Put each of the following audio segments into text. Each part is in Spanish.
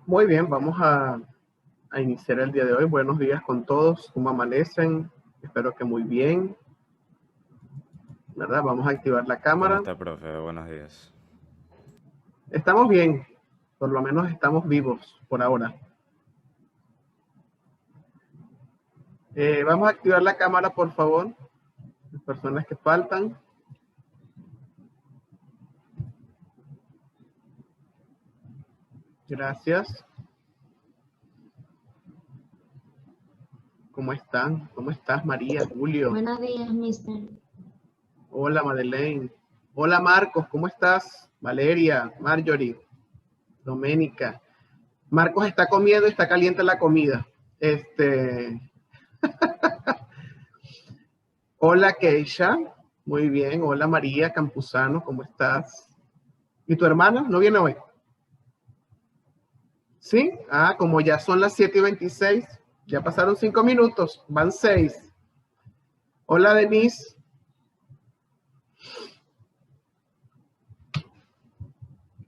Muy bien, vamos a iniciar el día de hoy. Buenos días con todos. ¿Cómo amanecen? Espero que muy bien, ¿verdad? Vamos a activar la ¿Cómo cámara. está, profe? Buenos días. Estamos bien, por lo menos estamos vivos por ahora. Vamos a activar la cámara, por favor. Las personas que faltan. Gracias. ¿Cómo están? ¿Cómo estás, María, Julio? Buenos días, mister. Hola, Madeleine. Hola, Marcos, ¿cómo estás? Valeria, Marjorie, Doménica. Marcos está comiendo y está caliente la comida. Hola, Keisha. Muy bien. Hola, María Campuzano, ¿cómo estás? ¿Y tu hermana no viene hoy? ¿Sí? Ah, como ya son las 7:26, ya pasaron 5 minutos, van 6. Hola, Denise.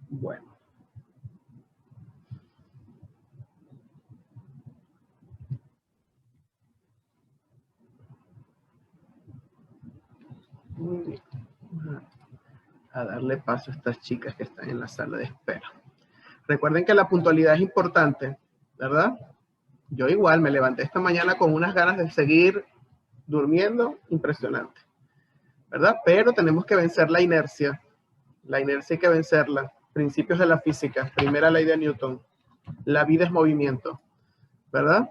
Bueno. Muy bien. A darle paso a estas chicas que están en la sala de espera. Recuerden que la puntualidad es importante, ¿verdad? Yo igual me levanté esta mañana con unas ganas de seguir durmiendo, impresionante, ¿verdad? Pero tenemos que vencer la inercia. La inercia hay que vencerla. Principios de la física, primera ley de Newton. La vida es movimiento, ¿verdad?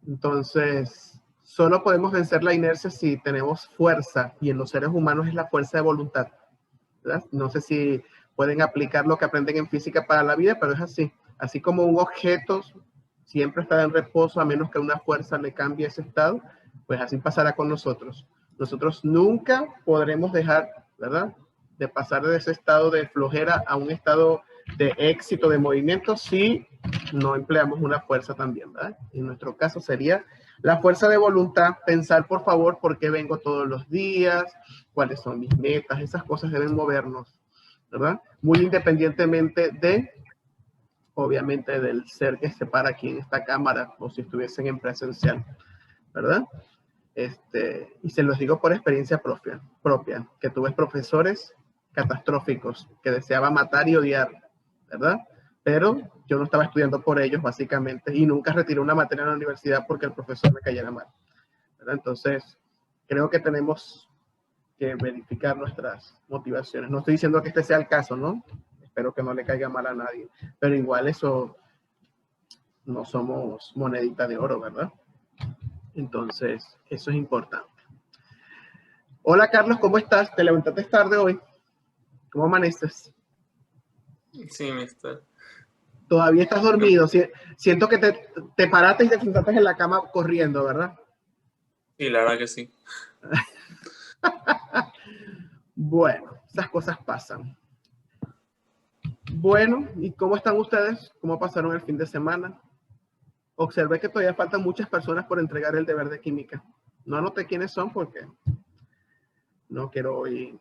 Entonces, solo podemos vencer la inercia si tenemos fuerza, y en los seres humanos es la fuerza de voluntad, ¿verdad? No sé si pueden aplicar lo que aprenden en física para la vida, pero es así. Así como un objeto siempre está en reposo a menos que una fuerza le cambie ese estado, pues así pasará con nosotros. Nosotros nunca podremos dejar, ¿verdad?, de pasar de ese estado de flojera a un estado de éxito, de movimiento, si no empleamos una fuerza también, ¿verdad? En nuestro caso sería la fuerza de voluntad, pensar, por favor, por qué vengo todos los días, cuáles son mis metas, esas cosas deben movernos, ¿verdad? Muy independientemente de, obviamente, del ser que se para aquí en esta cámara o si estuviesen en presencial, ¿verdad? Y se los digo por experiencia propia, que tuve profesores catastróficos que deseaba matar y odiar, ¿verdad? Pero yo no estaba estudiando por ellos, básicamente, y nunca retiré una materia en la universidad porque el profesor me cayera mal, ¿verdad? Entonces, creo que tenemos que verificar nuestras motivaciones. No estoy diciendo que este sea el caso, ¿no? Espero que no le caiga mal a nadie, pero igual eso no somos monedita de oro, ¿verdad? Entonces, eso es importante. Hola, Carlos, ¿cómo estás? ¿Te levantaste tarde hoy? ¿Cómo amaneces? Sí, mister. Todavía estás dormido. Siento que te paraste y te sentaste en la cama corriendo, ¿verdad? Sí, la verdad que sí. Bueno, esas cosas pasan. Bueno, ¿y cómo están ustedes? ¿Cómo pasaron el fin de semana? Observé que todavía faltan muchas personas por entregar el deber de química. No anoté quiénes son porque no quiero hoy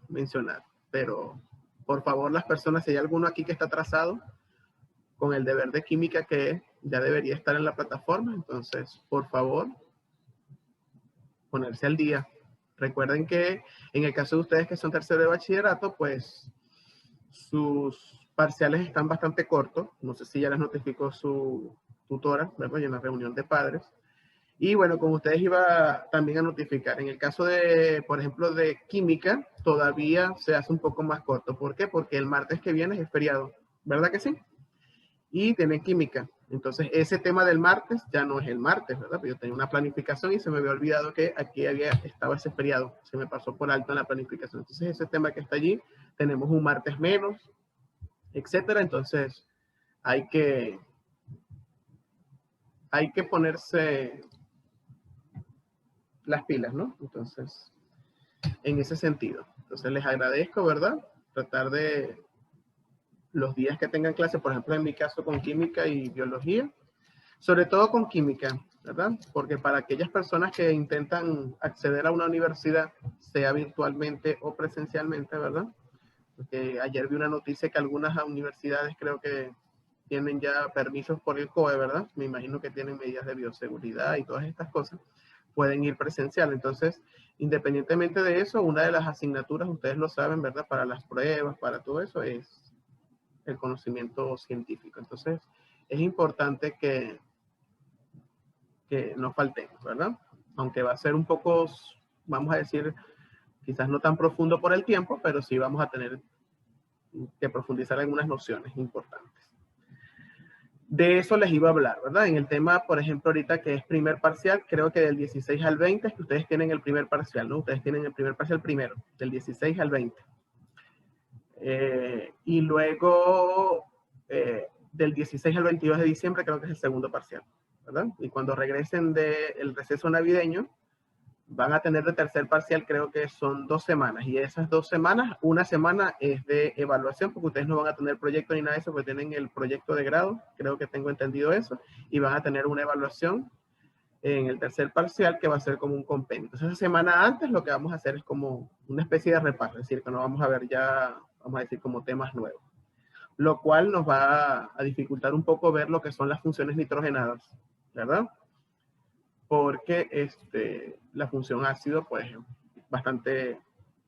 mencionar, pero por favor, las personas, si hay alguno aquí que está atrasado con el deber de química, que ya debería estar en la plataforma, entonces, por favor, ponerse al día. Recuerden que en el caso de ustedes que son tercero de bachillerato, pues sus parciales están bastante cortos. No sé si ya les notificó su tutora, ¿verdad? En la reunión de padres. Y bueno, como ustedes iba también a notificar, en el caso de, por ejemplo, de química, todavía se hace un poco más corto. ¿Por qué? Porque el martes que viene es feriado, ¿verdad que sí? Y tienen química. Entonces, ese tema del martes ya no es el martes, ¿verdad? Yo tenía una planificación y se me había olvidado que aquí estaba ese feriado. Se me pasó por alto en la planificación. Entonces, ese tema que está allí, tenemos un martes menos, etcétera. Entonces, hay que ponerse las pilas, ¿no? Entonces, en ese sentido. Entonces, les agradezco, ¿verdad? Tratar de los días que tengan clase, por ejemplo, en mi caso con química y biología, sobre todo con química, ¿verdad? Porque para aquellas personas que intentan acceder a una universidad, sea virtualmente o presencialmente, ¿verdad? Porque ayer vi una noticia que algunas universidades creo que tienen ya permisos por el COE, ¿verdad? Me imagino que tienen medidas de bioseguridad y todas estas cosas. Pueden ir presencial. Entonces, independientemente de eso, una de las asignaturas, ustedes lo saben, ¿verdad? Para las pruebas, para todo eso, es el conocimiento científico. Entonces, es importante que no faltemos, ¿verdad? Aunque va a ser un poco, vamos a decir, quizás no tan profundo por el tiempo, pero sí vamos a tener que profundizar en algunas nociones importantes. De eso les iba a hablar, ¿verdad? En el tema, por ejemplo, ahorita que es primer parcial, creo que del 16 al 20 es que ustedes tienen el primer parcial, ¿no? Ustedes tienen el primer parcial primero, del 16 al 20. Y luego, del 16 al 22 de diciembre, creo que es el segundo parcial, ¿verdad? Y cuando regresen del receso navideño, van a tener de tercer parcial, creo que son 2 semanas. Y esas 2 semanas, una semana es de evaluación, porque ustedes no van a tener proyecto ni nada de eso, porque tienen el proyecto de grado, creo que tengo entendido eso, y van a tener una evaluación en el tercer parcial que va a ser como un compendio. Entonces, esa semana antes lo que vamos a hacer es como una especie de repaso, es decir, que no vamos a ver ya, vamos a decir, como temas nuevos. Lo cual nos va a dificultar un poco ver lo que son las funciones nitrogenadas, ¿verdad? Porque la función ácido, pues, bastante,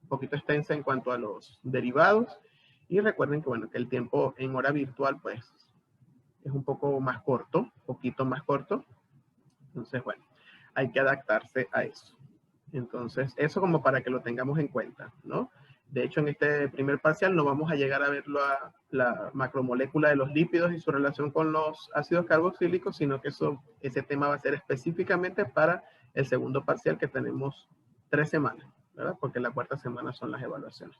un poquito extensa en cuanto a los derivados. Y recuerden que, bueno, que el tiempo en hora virtual, pues, es un poco más corto, poquito más corto. Entonces, bueno, hay que adaptarse a eso. Entonces, eso como para que lo tengamos en cuenta, ¿no? De hecho, en este primer parcial no vamos a llegar a ver la macromolécula de los lípidos y su relación con los ácidos carboxílicos, sino que ese tema va a ser específicamente para el segundo parcial, que tenemos 3 semanas, ¿verdad? Porque la cuarta semana son las evaluaciones.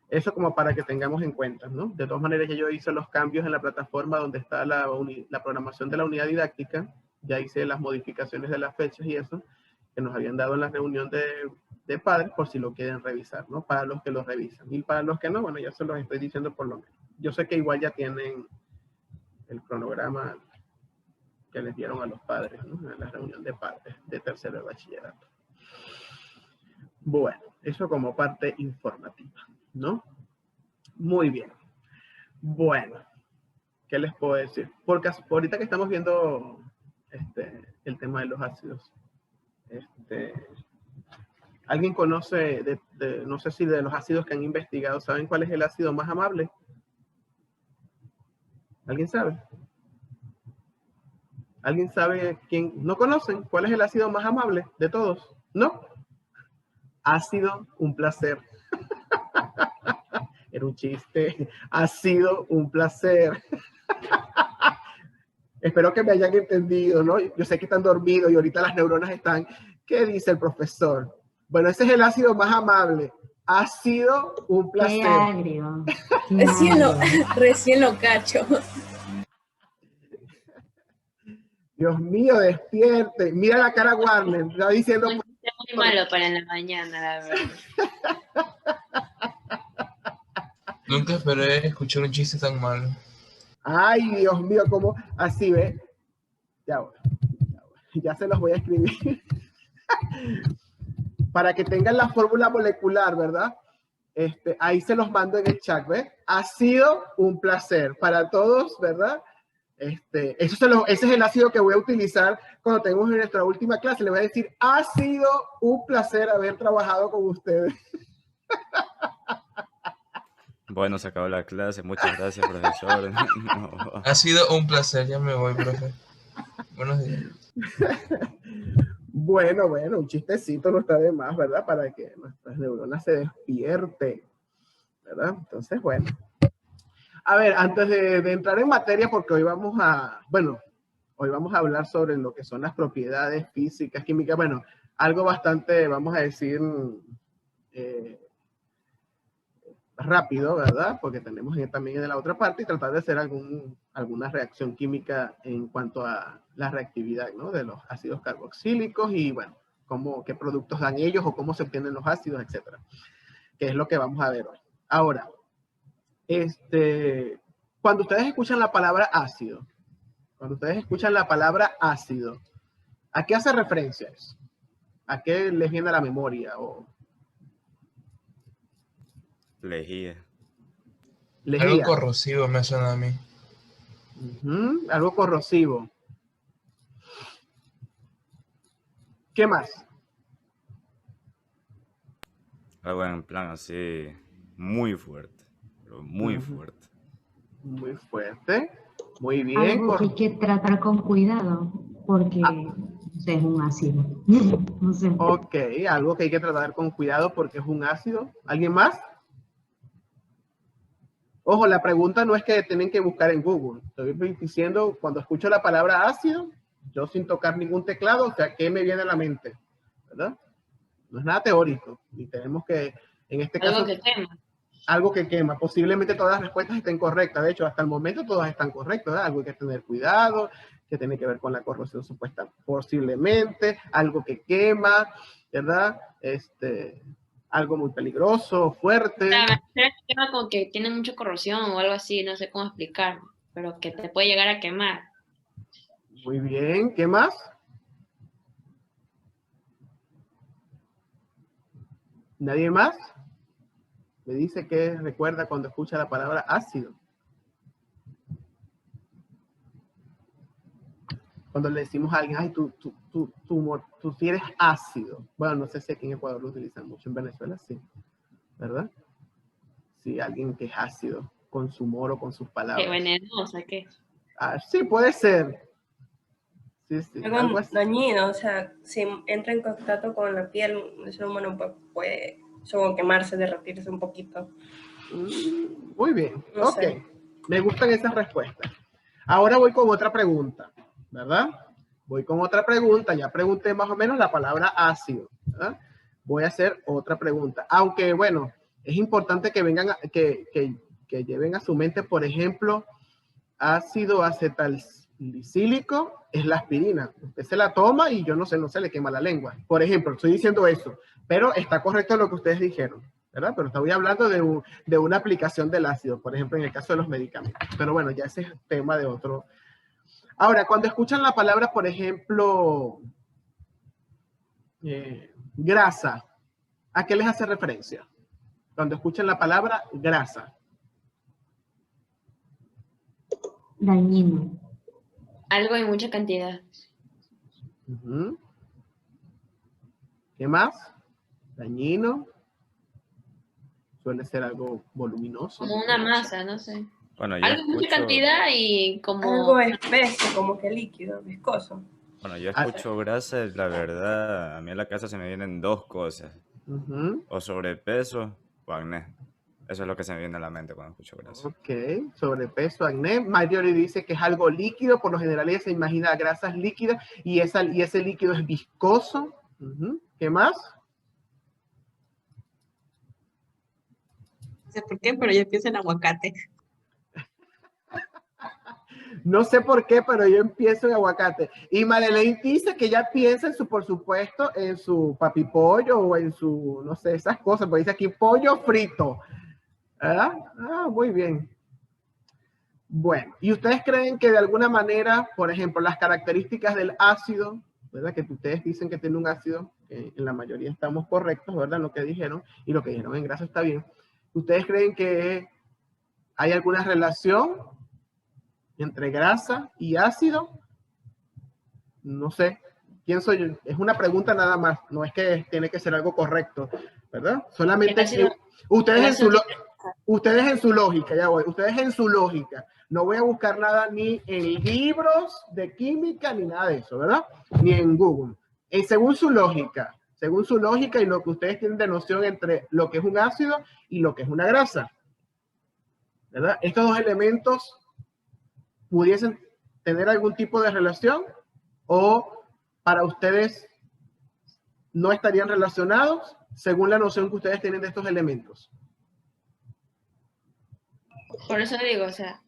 Eso como para que tengamos en cuenta, ¿no? De todas maneras, ya yo hice los cambios en la plataforma donde está la programación de la unidad didáctica. Ya hice las modificaciones de las fechas y eso, que nos habían dado en la reunión de padres, por si lo quieren revisar, ¿no? Para los que lo revisan. Y para los que no, bueno, ya se los estoy diciendo por lo menos. Yo sé que igual ya tienen el cronograma que les dieron a los padres, ¿no? En la reunión de padres de tercero de bachillerato. Bueno, eso como parte informativa, ¿no? Muy bien. Bueno, ¿qué les puedo decir? Porque ahorita que estamos viendo el tema de los ácidos, ¿alguien conoce, no sé si de los ácidos que han investigado, saben cuál es el ácido más amable? ¿Alguien sabe? ¿Alguien sabe quién? ¿No conocen? ¿Cuál es el ácido más amable de todos? ¿No? Ha sido un placer. Era un chiste. Ha sido un placer. Espero que me hayan entendido, ¿no? Yo sé que están dormidos y ahorita las neuronas están. ¿Qué dice el profesor? Bueno, ese es el ácido más amable. Ha sido un placer. Qué agrio. Recién lo cacho. Dios mío, despierte. Mira la cara Warner. Está diciendo. Es muy malo para la mañana, la verdad. Nunca esperé escuchar un chiste tan malo. Ay, Dios mío, ¿cómo? Así, ¿ves? Ya se los voy a escribir. Para que tengan la fórmula molecular, ¿verdad? Ahí se los mando en el chat, ¿ves? Ha sido un placer para todos, ¿verdad? Ese es el ácido que voy a utilizar cuando tengamos en nuestra última clase. Le voy a decir, ha sido un placer haber trabajado con ustedes. Bueno, se acabó la clase. Muchas gracias, profesor. No. Ha sido un placer. Ya me voy, profe. Buenos días. Bueno, un chistecito no está de más, ¿verdad? Para que nuestras neuronas se despierten, ¿verdad? Entonces, bueno. A ver, antes de entrar en materia, porque hoy vamos a hablar sobre lo que son las propiedades físicas, químicas, bueno, algo bastante, vamos a decir, rápido, ¿verdad? Porque tenemos también en la otra parte y tratar de hacer alguna reacción química en cuanto a la reactividad, ¿no? De los ácidos carboxílicos y, bueno, qué productos dan ellos o cómo se obtienen los ácidos, etcétera. Que es lo que vamos a ver hoy. Ahora, cuando ustedes escuchan la palabra ácido, ¿a qué hace referencia eso? ¿A qué les viene a la memoria? Lejía. Algo Lejía. corrosivo me suena a mí. Algo corrosivo. ¿Qué más? Algo en plan así, muy fuerte. Pero muy Ujú. fuerte. Muy fuerte. Muy bien. Algo que hay que tratar con cuidado, porque no sé, es un ácido. No sé. Ok, algo que hay que tratar con cuidado porque es un ácido. ¿Alguien más? Ojo, la pregunta no es que tienen que buscar en Google. Estoy diciendo, cuando escucho la palabra ácido, yo sin tocar ningún teclado, o sea, ¿qué me viene a la mente? ¿Verdad? No es nada teórico. Y tenemos que, en este caso, Algo que quema. algo que quema. Posiblemente todas las respuestas estén correctas. De hecho, hasta el momento todas están correctas, ¿verdad? Algo hay que tener cuidado, que tiene que ver con la corrosión supuesta. Posiblemente, algo que quema, ¿verdad? Algo muy peligroso, fuerte. Claro, me refiero al tema con que tiene mucha corrosión o algo así, no sé cómo explicar, pero que te puede llegar a quemar. Muy bien, ¿qué más? ¿Nadie más? Me dice que recuerda cuando escucha la palabra ácido. Cuando le decimos a alguien, ay, tú sí eres ácido. Bueno, no sé si aquí en Ecuador lo utilizan mucho, en Venezuela sí, ¿verdad? Sí, alguien que es ácido con su humor o con sus Que palabras. venenosa, ¿qué? Ah, sí, puede ser. Sí, algo Algo así. dañino, o sea, si entra en contacto con la piel, el ser humano puede solo quemarse, derretirse un poquito. Muy bien, No ok. sé. Me gustan esas respuestas. Ahora voy con otra pregunta, ¿verdad? Voy con otra pregunta. Ya pregunté más o menos la palabra ácido, ¿verdad? Voy a hacer otra pregunta. Aunque, bueno, es importante que vengan, que lleven a su mente, por ejemplo, ácido acetalsalicílico es la aspirina. Usted se la toma y yo no sé, no se le quema la lengua. Por ejemplo, estoy diciendo eso, pero está correcto lo que ustedes dijeron, ¿verdad? Pero estoy hablando de una aplicación del ácido, por ejemplo, en el caso de los medicamentos. Pero bueno, ya ese es tema de otro. Ahora, cuando escuchan la palabra, por ejemplo, grasa, ¿a qué les hace referencia? Cuando escuchan la palabra grasa. Dañino. Algo en mucha cantidad. ¿Qué más? Dañino. Suele ser algo voluminoso. Como una masa, no sé. Bueno, yo Algo en mucha escucho, cantidad y como... Algo espeso, como que líquido, viscoso. bueno, yo escucho grasa, la verdad, a mí a la casa se me vienen dos cosas. O sobrepeso o acné. Eso es lo que se me viene a la mente cuando escucho grasa. Ok, sobrepeso, acné. Marjorie dice que es algo líquido, por lo general ella se imagina grasas líquidas y ese líquido es viscoso. ¿Qué más? No sé por qué, pero yo pienso en aguacate. No sé por qué, pero yo empiezo en aguacate. Y Madeleine dice que ella piensa en su, por supuesto, en su papipollo o en su, no sé, esas cosas, porque dice aquí pollo frito. ¿Verdad? Ah, muy bien. Bueno, ¿y ustedes creen que de alguna manera, por ejemplo, las características del ácido, ¿verdad? Que ustedes dicen que tiene un ácido, que en la mayoría estamos correctos, ¿verdad? Lo que dijeron, y lo que dijeron en grasa está bien. ¿Ustedes creen que hay alguna relación entre grasa y ácido? No sé, pienso yo, es una pregunta nada más, no es que tiene que ser algo correcto, ¿verdad? Solamente que ustedes en su lógica, ya voy, ustedes en su lógica, no voy a buscar nada ni en libros de química ni nada de eso, ¿verdad? Ni en Google. Según su lógica y lo que ustedes tienen de noción entre lo que es un ácido y lo que es una grasa, ¿verdad? Estos dos elementos pudiesen tener algún tipo de relación o para ustedes no estarían relacionados según la noción que ustedes tienen de estos elementos. Por eso digo, o sea,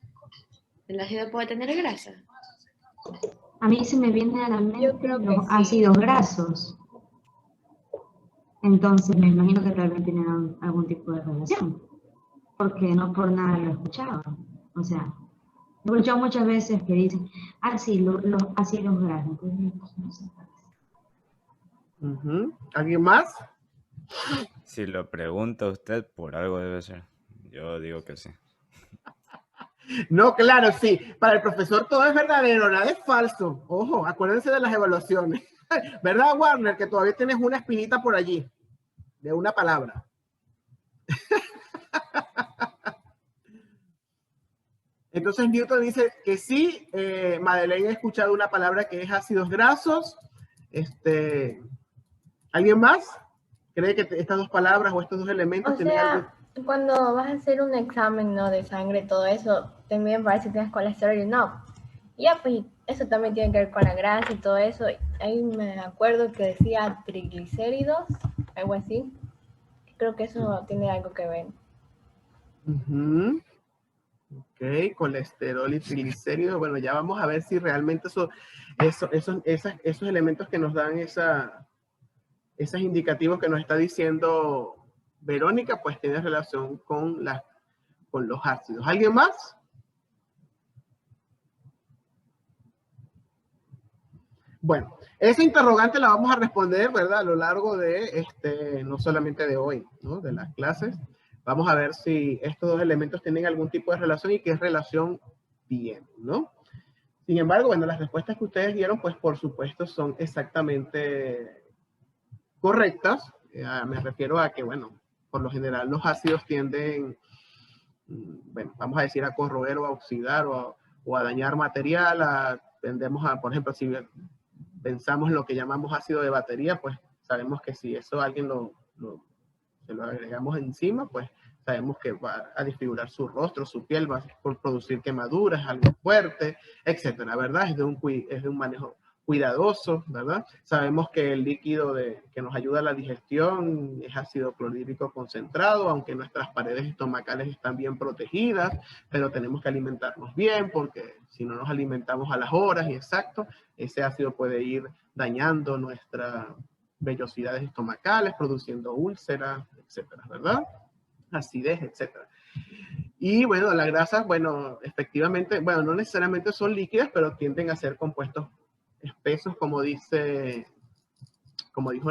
el ácido puede tener grasa. A mí se me viene a la mente creo que los sí. ácidos grasos. Entonces me imagino que tal vez tienen algún tipo de relación. Porque no por nada lo he escuchado. O sea, he escuchado muchas veces que dicen, ah, sí, los ácidos grasos. Entonces, no sé. ¿Alguien más? Si lo pregunta usted, por algo debe ser. Yo digo que sí. No, claro, sí. Para el profesor todo es verdadero, nada es falso. Ojo, acuérdense de las evaluaciones. ¿Verdad, Warner? Que todavía tienes una espinita por allí, de una palabra. Entonces Newton dice que sí. Madeleine ha escuchado una palabra que es ácidos grasos. ¿Alguien más cree que estas dos palabras o estos dos elementos O tienen algo? sea, cuando vas a hacer un examen, ¿no? De sangre, todo eso, también parece que tienes colesterol y no. Y ya, pues eso también tiene que ver con la grasa y todo eso. Ahí me acuerdo que decía triglicéridos, algo así. Creo que eso tiene algo que ver. Ok, colesterol y triglicéridos. Bueno, ya vamos a ver si realmente esos elementos que nos dan esos indicativos que nos está diciendo Verónica, pues tienen relación con los ácidos. ¿Alguien más? Bueno, esa interrogante la vamos a responder, ¿verdad? A lo largo de, no solamente de hoy, ¿no? De las clases. Vamos a ver si estos dos elementos tienen algún tipo de relación y qué relación tienen, ¿no? Sin embargo, bueno, las respuestas que ustedes dieron, pues por supuesto son exactamente correctas. Me refiero a que, bueno, por lo general los ácidos tienden, bueno, vamos a decir a corroer o a oxidar o a dañar material. Tendemos a, por ejemplo, si pensamos en lo que llamamos ácido de batería, pues sabemos que si eso alguien se lo agregamos encima, pues sabemos que va a desfigurar su rostro, su piel, va a producir quemaduras, algo fuerte, etcétera, ¿verdad? Es de un manejo cuidadoso, ¿verdad? Sabemos que el líquido que nos ayuda a la digestión es ácido clorhídrico concentrado, aunque nuestras paredes estomacales están bien protegidas, pero tenemos que alimentarnos bien porque si no nos alimentamos a las horas y exacto, ese ácido puede ir dañando nuestras vellosidades estomacales, produciendo úlceras, etcétera, ¿verdad? Acidez, etcétera. Y bueno, las grasas, bueno, efectivamente, bueno, no necesariamente son líquidas, pero tienden a ser compuestos espesos, como dijo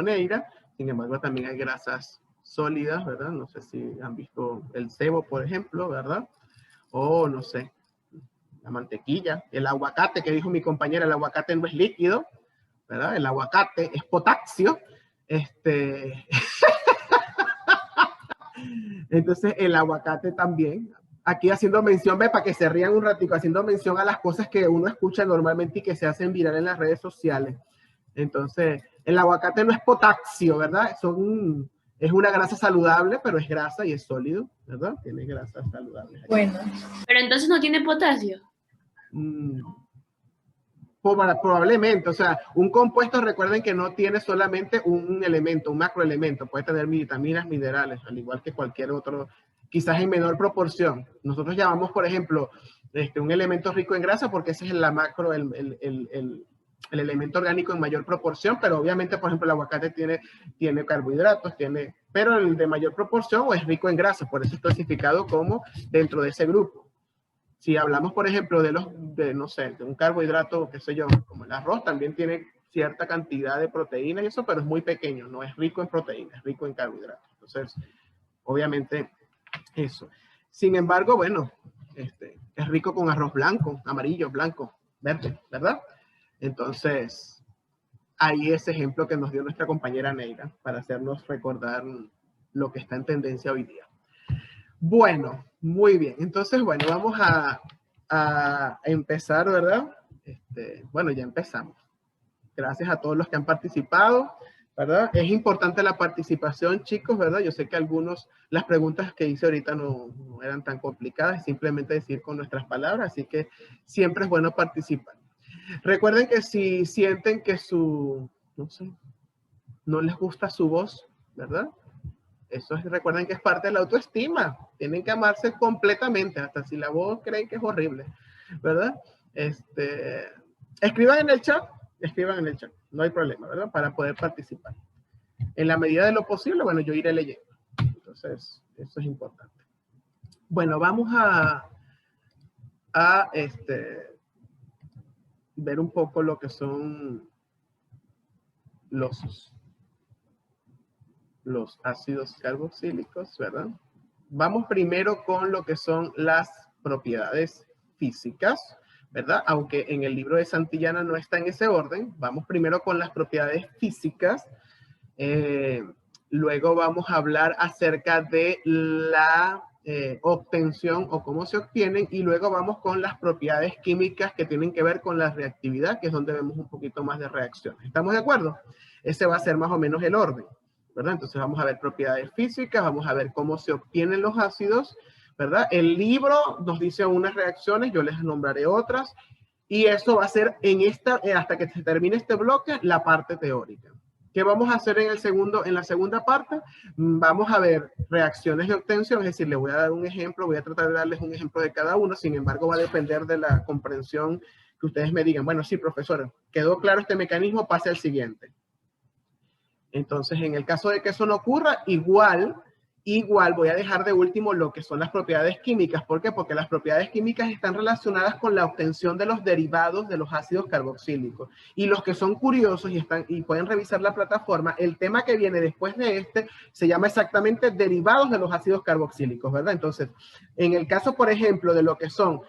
Neira. Sin embargo, también hay grasas sólidas, ¿verdad? No sé si han visto el cebo, por ejemplo, ¿verdad? O no sé, la mantequilla, el aguacate, que dijo mi compañera, el aguacate no es líquido, ¿verdad? El aguacate es potasio. Entonces, el aguacate también. Aquí haciendo mención, ve, para que se rían un ratico, haciendo mención a las cosas que uno escucha normalmente y que se hacen viral en las redes sociales. Entonces, el aguacate no es potasio, ¿verdad? Es una grasa saludable, pero es grasa y es sólido, ¿verdad? Tiene grasas saludables. Bueno. Pero entonces no tiene potasio. Probablemente, o sea, un compuesto, recuerden que no tiene solamente un elemento, un macroelemento, puede tener vitaminas, minerales, al igual que cualquier otro, quizás en menor proporción. Nosotros llamamos, por ejemplo, un elemento rico en grasa porque ese es el elemento orgánico en mayor proporción, pero obviamente, por ejemplo, el aguacate tiene carbohidratos, pero el de mayor proporción es rico en grasa, por eso es clasificado como dentro de ese grupo. Si hablamos, por ejemplo, no sé, de un carbohidrato, qué sé yo, como el arroz, también tiene cierta cantidad de proteína y eso, pero es muy pequeño, no es rico en proteínas, es rico en carbohidratos. Entonces, obviamente, eso. Sin embargo, bueno, es rico con arroz blanco, amarillo, blanco, verde, ¿verdad? Entonces, ahí ese ejemplo que nos dio nuestra compañera Neira para hacernos recordar lo que está en tendencia hoy día. Bueno, muy bien. Entonces, bueno, vamos a empezar, ¿verdad? Bueno, ya empezamos. Gracias a todos los que han participado, ¿verdad? Es importante la participación, chicos, ¿verdad? Yo sé que las preguntas que hice ahorita no eran tan complicadas, simplemente decir con nuestras palabras, así que siempre es bueno participar. Recuerden que si sienten que no les gusta su voz, ¿verdad? Recuerden que es parte de la autoestima. Tienen que amarse completamente, hasta si la voz creen que es horrible, ¿verdad? Escriban en el chat, no hay problema, ¿verdad? Para poder participar. En la medida de lo posible, bueno, yo iré leyendo. Entonces, eso es importante. Bueno, vamos a ver un poco lo que son los los ácidos carboxílicos, ¿verdad? Vamos primero con lo que son las propiedades físicas, ¿verdad? Aunque en el libro de Santillana no está en ese orden. Vamos primero con las propiedades físicas. Luego vamos a hablar acerca de la obtención o cómo se obtienen, y luego vamos con las propiedades químicas que tienen que ver con la reactividad, que es donde vemos un poquito más de reacciones. ¿Estamos de acuerdo? Ese va a ser más o menos el orden, ¿verdad? Entonces vamos a ver propiedades físicas, vamos a ver cómo se obtienen los ácidos, ¿verdad? El libro nos dice unas reacciones, yo les nombraré otras, y eso va a ser en esta, hasta que se termine este bloque, la parte teórica. ¿Qué vamos a hacer en la segunda parte? Vamos a ver reacciones de obtención, es decir, les voy a dar un ejemplo, voy a tratar de darles un ejemplo de cada uno, sin embargo va a depender de la comprensión que ustedes me digan. Bueno, sí, profesor, quedó claro este mecanismo, pase al siguiente. Entonces, en el caso de que eso no ocurra, igual voy a dejar de último lo que son las propiedades químicas. ¿Por qué? Porque las propiedades químicas están relacionadas con la obtención de los derivados de los ácidos carboxílicos. Y los que son curiosos y pueden revisar la plataforma, el tema que viene después de este se llama exactamente derivados de los ácidos carboxílicos, ¿verdad? Entonces, en el caso, por ejemplo, de lo que son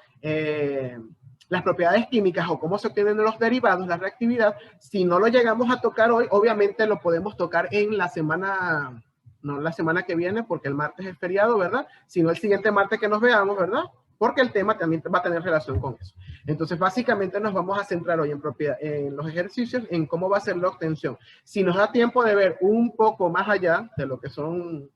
las propiedades químicas o cómo se obtienen los derivados, la reactividad, si no lo llegamos a tocar hoy, obviamente lo podemos tocar en la semana... No la semana que viene, porque el martes es feriado, ¿verdad? Sino el siguiente martes que nos veamos, ¿verdad? Porque el tema también va a tener relación con eso. Entonces, básicamente nos vamos a centrar hoy en los ejercicios, en cómo va a ser la obtención. Si nos da tiempo de ver un poco más allá de lo que son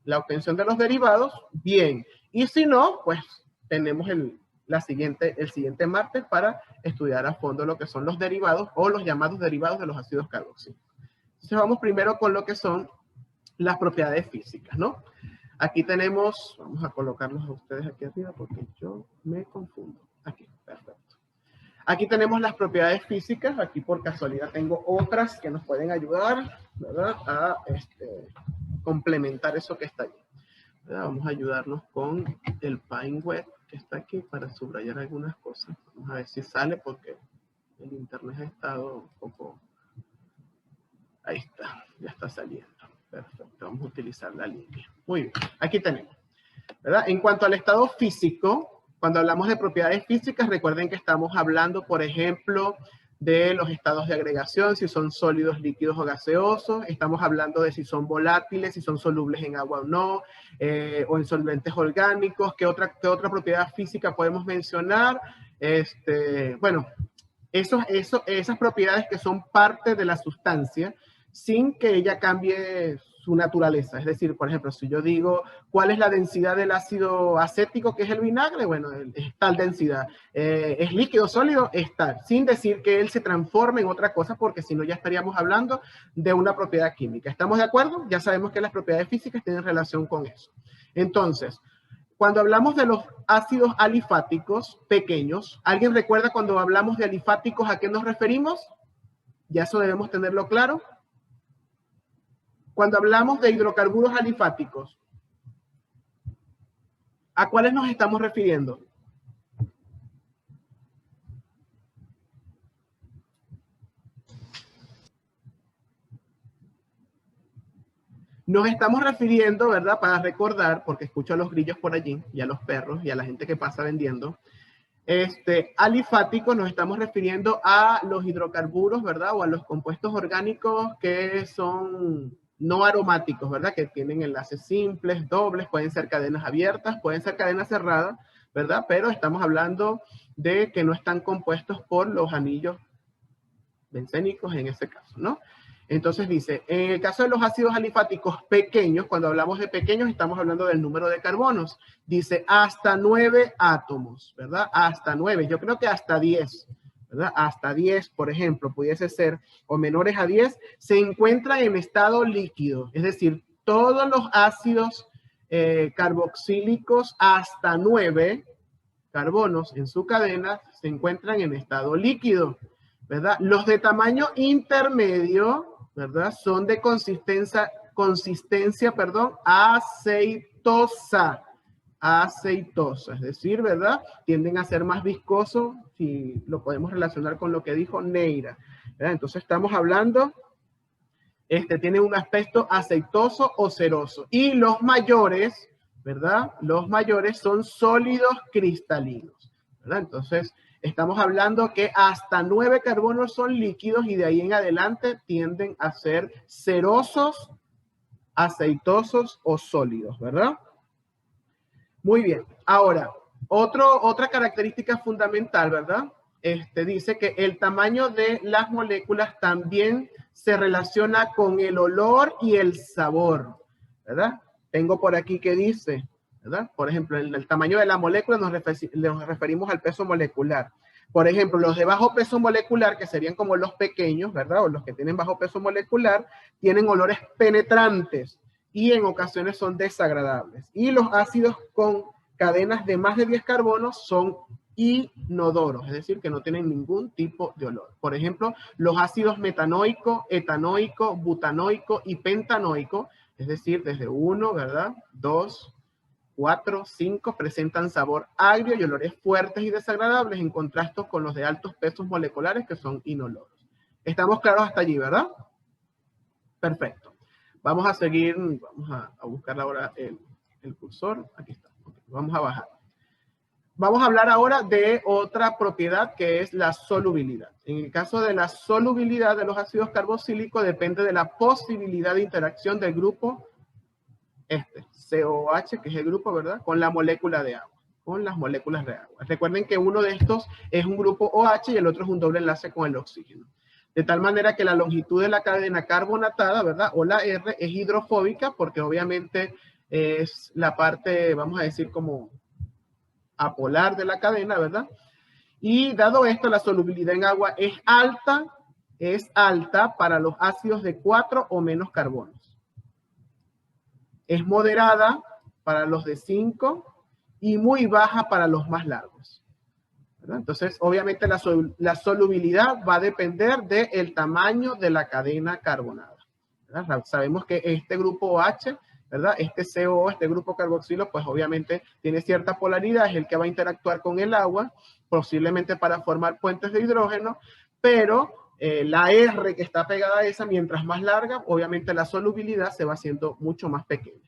la obtención de los derivados, bien. Y si no, pues tenemos el siguiente martes para estudiar a fondo lo que son los derivados o los llamados derivados de los ácidos carboxílicos. Entonces, vamos primero con lo que son las propiedades físicas, ¿no? Aquí tenemos, vamos a colocarlos a ustedes aquí arriba porque yo me confundo. Aquí, perfecto. Aquí tenemos las propiedades físicas. Aquí por casualidad tengo otras que nos pueden ayudar, ¿verdad? A complementar eso que está allí, ¿verdad? Vamos a ayudarnos con el PineWeb que está aquí para subrayar algunas cosas. Vamos a ver si sale porque el internet ha estado un poco... Ahí está, ya está saliendo. Perfecto, vamos a utilizar la línea. Muy bien, aquí tenemos, ¿verdad? En cuanto al estado físico, cuando hablamos de propiedades físicas, recuerden que estamos hablando, por ejemplo, de los estados de agregación, si son sólidos, líquidos o gaseosos. Estamos hablando de si son volátiles, si son solubles en agua o no, o en solventes orgánicos. ¿Qué otra propiedad física podemos mencionar? Bueno, esas propiedades que son parte de la sustancia, sin que ella cambie su naturaleza. Es decir, por ejemplo, si yo digo, ¿cuál es la densidad del ácido acético, que es el vinagre? Bueno, es tal densidad. ¿Es líquido, sólido? Es tal. Sin decir que él se transforme en otra cosa, porque si no ya estaríamos hablando de una propiedad química. ¿Estamos de acuerdo? Ya sabemos que las propiedades físicas tienen relación con eso. Entonces, cuando hablamos de los ácidos alifáticos pequeños, ¿alguien recuerda cuando hablamos de alifáticos a qué nos referimos? Ya eso debemos tenerlo claro. Cuando hablamos de hidrocarburos alifáticos, ¿a cuáles nos estamos refiriendo? Nos estamos refiriendo, ¿verdad? Para recordar, porque escucho a los grillos por allí, y a los perros, y a la gente que pasa vendiendo. Alifáticos nos estamos refiriendo a los hidrocarburos, ¿verdad? O a los compuestos orgánicos que son no aromáticos, ¿verdad? Que tienen enlaces simples, dobles, pueden ser cadenas abiertas, pueden ser cadenas cerradas, ¿verdad? Pero estamos hablando de que no están compuestos por los anillos bencénicos en ese caso, ¿no? Entonces dice, en el caso de los ácidos alifáticos pequeños, cuando hablamos de pequeños estamos hablando del número de carbonos. Dice hasta 9 átomos, ¿verdad? Hasta 9, yo creo que hasta 10, ¿verdad? Hasta 10, por ejemplo, pudiese ser, o menores a 10, se encuentran en estado líquido. Es decir, todos los ácidos carboxílicos hasta 9 carbonos en su cadena se encuentran en estado líquido, ¿verdad? Los de tamaño intermedio, ¿verdad? Son de consistencia, aceitosa, es decir, ¿verdad? Tienden a ser más viscosos, si lo podemos relacionar con lo que dijo Neira, ¿verdad? Entonces estamos hablando tienen un aspecto aceitoso o ceroso. Y los mayores, ¿verdad? Los mayores son sólidos cristalinos, ¿verdad? Entonces, estamos hablando que hasta 9 carbonos son líquidos y de ahí en adelante tienden a ser cerosos, aceitosos o sólidos, ¿verdad? Muy bien. Ahora, otra característica fundamental, ¿verdad? Dice que el tamaño de las moléculas también se relaciona con el olor y el sabor, ¿verdad? Tengo por aquí que dice, ¿verdad? Por ejemplo, en el tamaño de la molécula nos referimos al peso molecular. Por ejemplo, los de bajo peso molecular, que serían como los pequeños, ¿verdad? O los que tienen bajo peso molecular, tienen olores penetrantes y en ocasiones son desagradables. Y los ácidos con cadenas de más de 10 carbonos son inodoros, es decir, que no tienen ningún tipo de olor. Por ejemplo, los ácidos metanoico, etanoico, butanoico y pentanoico, es decir, desde 1, ¿verdad? 2, 4, 5, presentan sabor agrio y olores fuertes y desagradables en contraste con los de altos pesos moleculares que son inoloros. ¿Estamos claros hasta allí, verdad? Perfecto. Vamos a seguir, vamos a buscar ahora el cursor. Aquí está. Okay, vamos a bajar. Vamos a hablar ahora de otra propiedad que es la solubilidad. En el caso de la solubilidad de los ácidos carboxílicos depende de la posibilidad de interacción del grupo COH, que es el grupo, ¿verdad? Con la molécula de agua, con las moléculas de agua. Recuerden que uno de estos es un grupo OH y el otro es un doble enlace con el oxígeno. De tal manera que la longitud de la cadena carbonatada, ¿verdad? O la R es hidrofóbica porque obviamente es la parte, vamos a decir, como apolar de la cadena, ¿verdad? Y dado esto, la solubilidad en agua es alta para los ácidos de 4 o menos carbonos. Es moderada para los de 5 y muy baja para los más largos, ¿verdad? Entonces, obviamente la solubilidad va a depender del tamaño de la cadena carbonada, ¿verdad? Sabemos que este grupo OH, ¿verdad? Este CO, este grupo carboxilo, pues obviamente tiene cierta polaridad, es el que va a interactuar con el agua, posiblemente para formar puentes de hidrógeno, pero la R que está pegada a esa, mientras más larga, obviamente la solubilidad se va haciendo mucho más pequeña.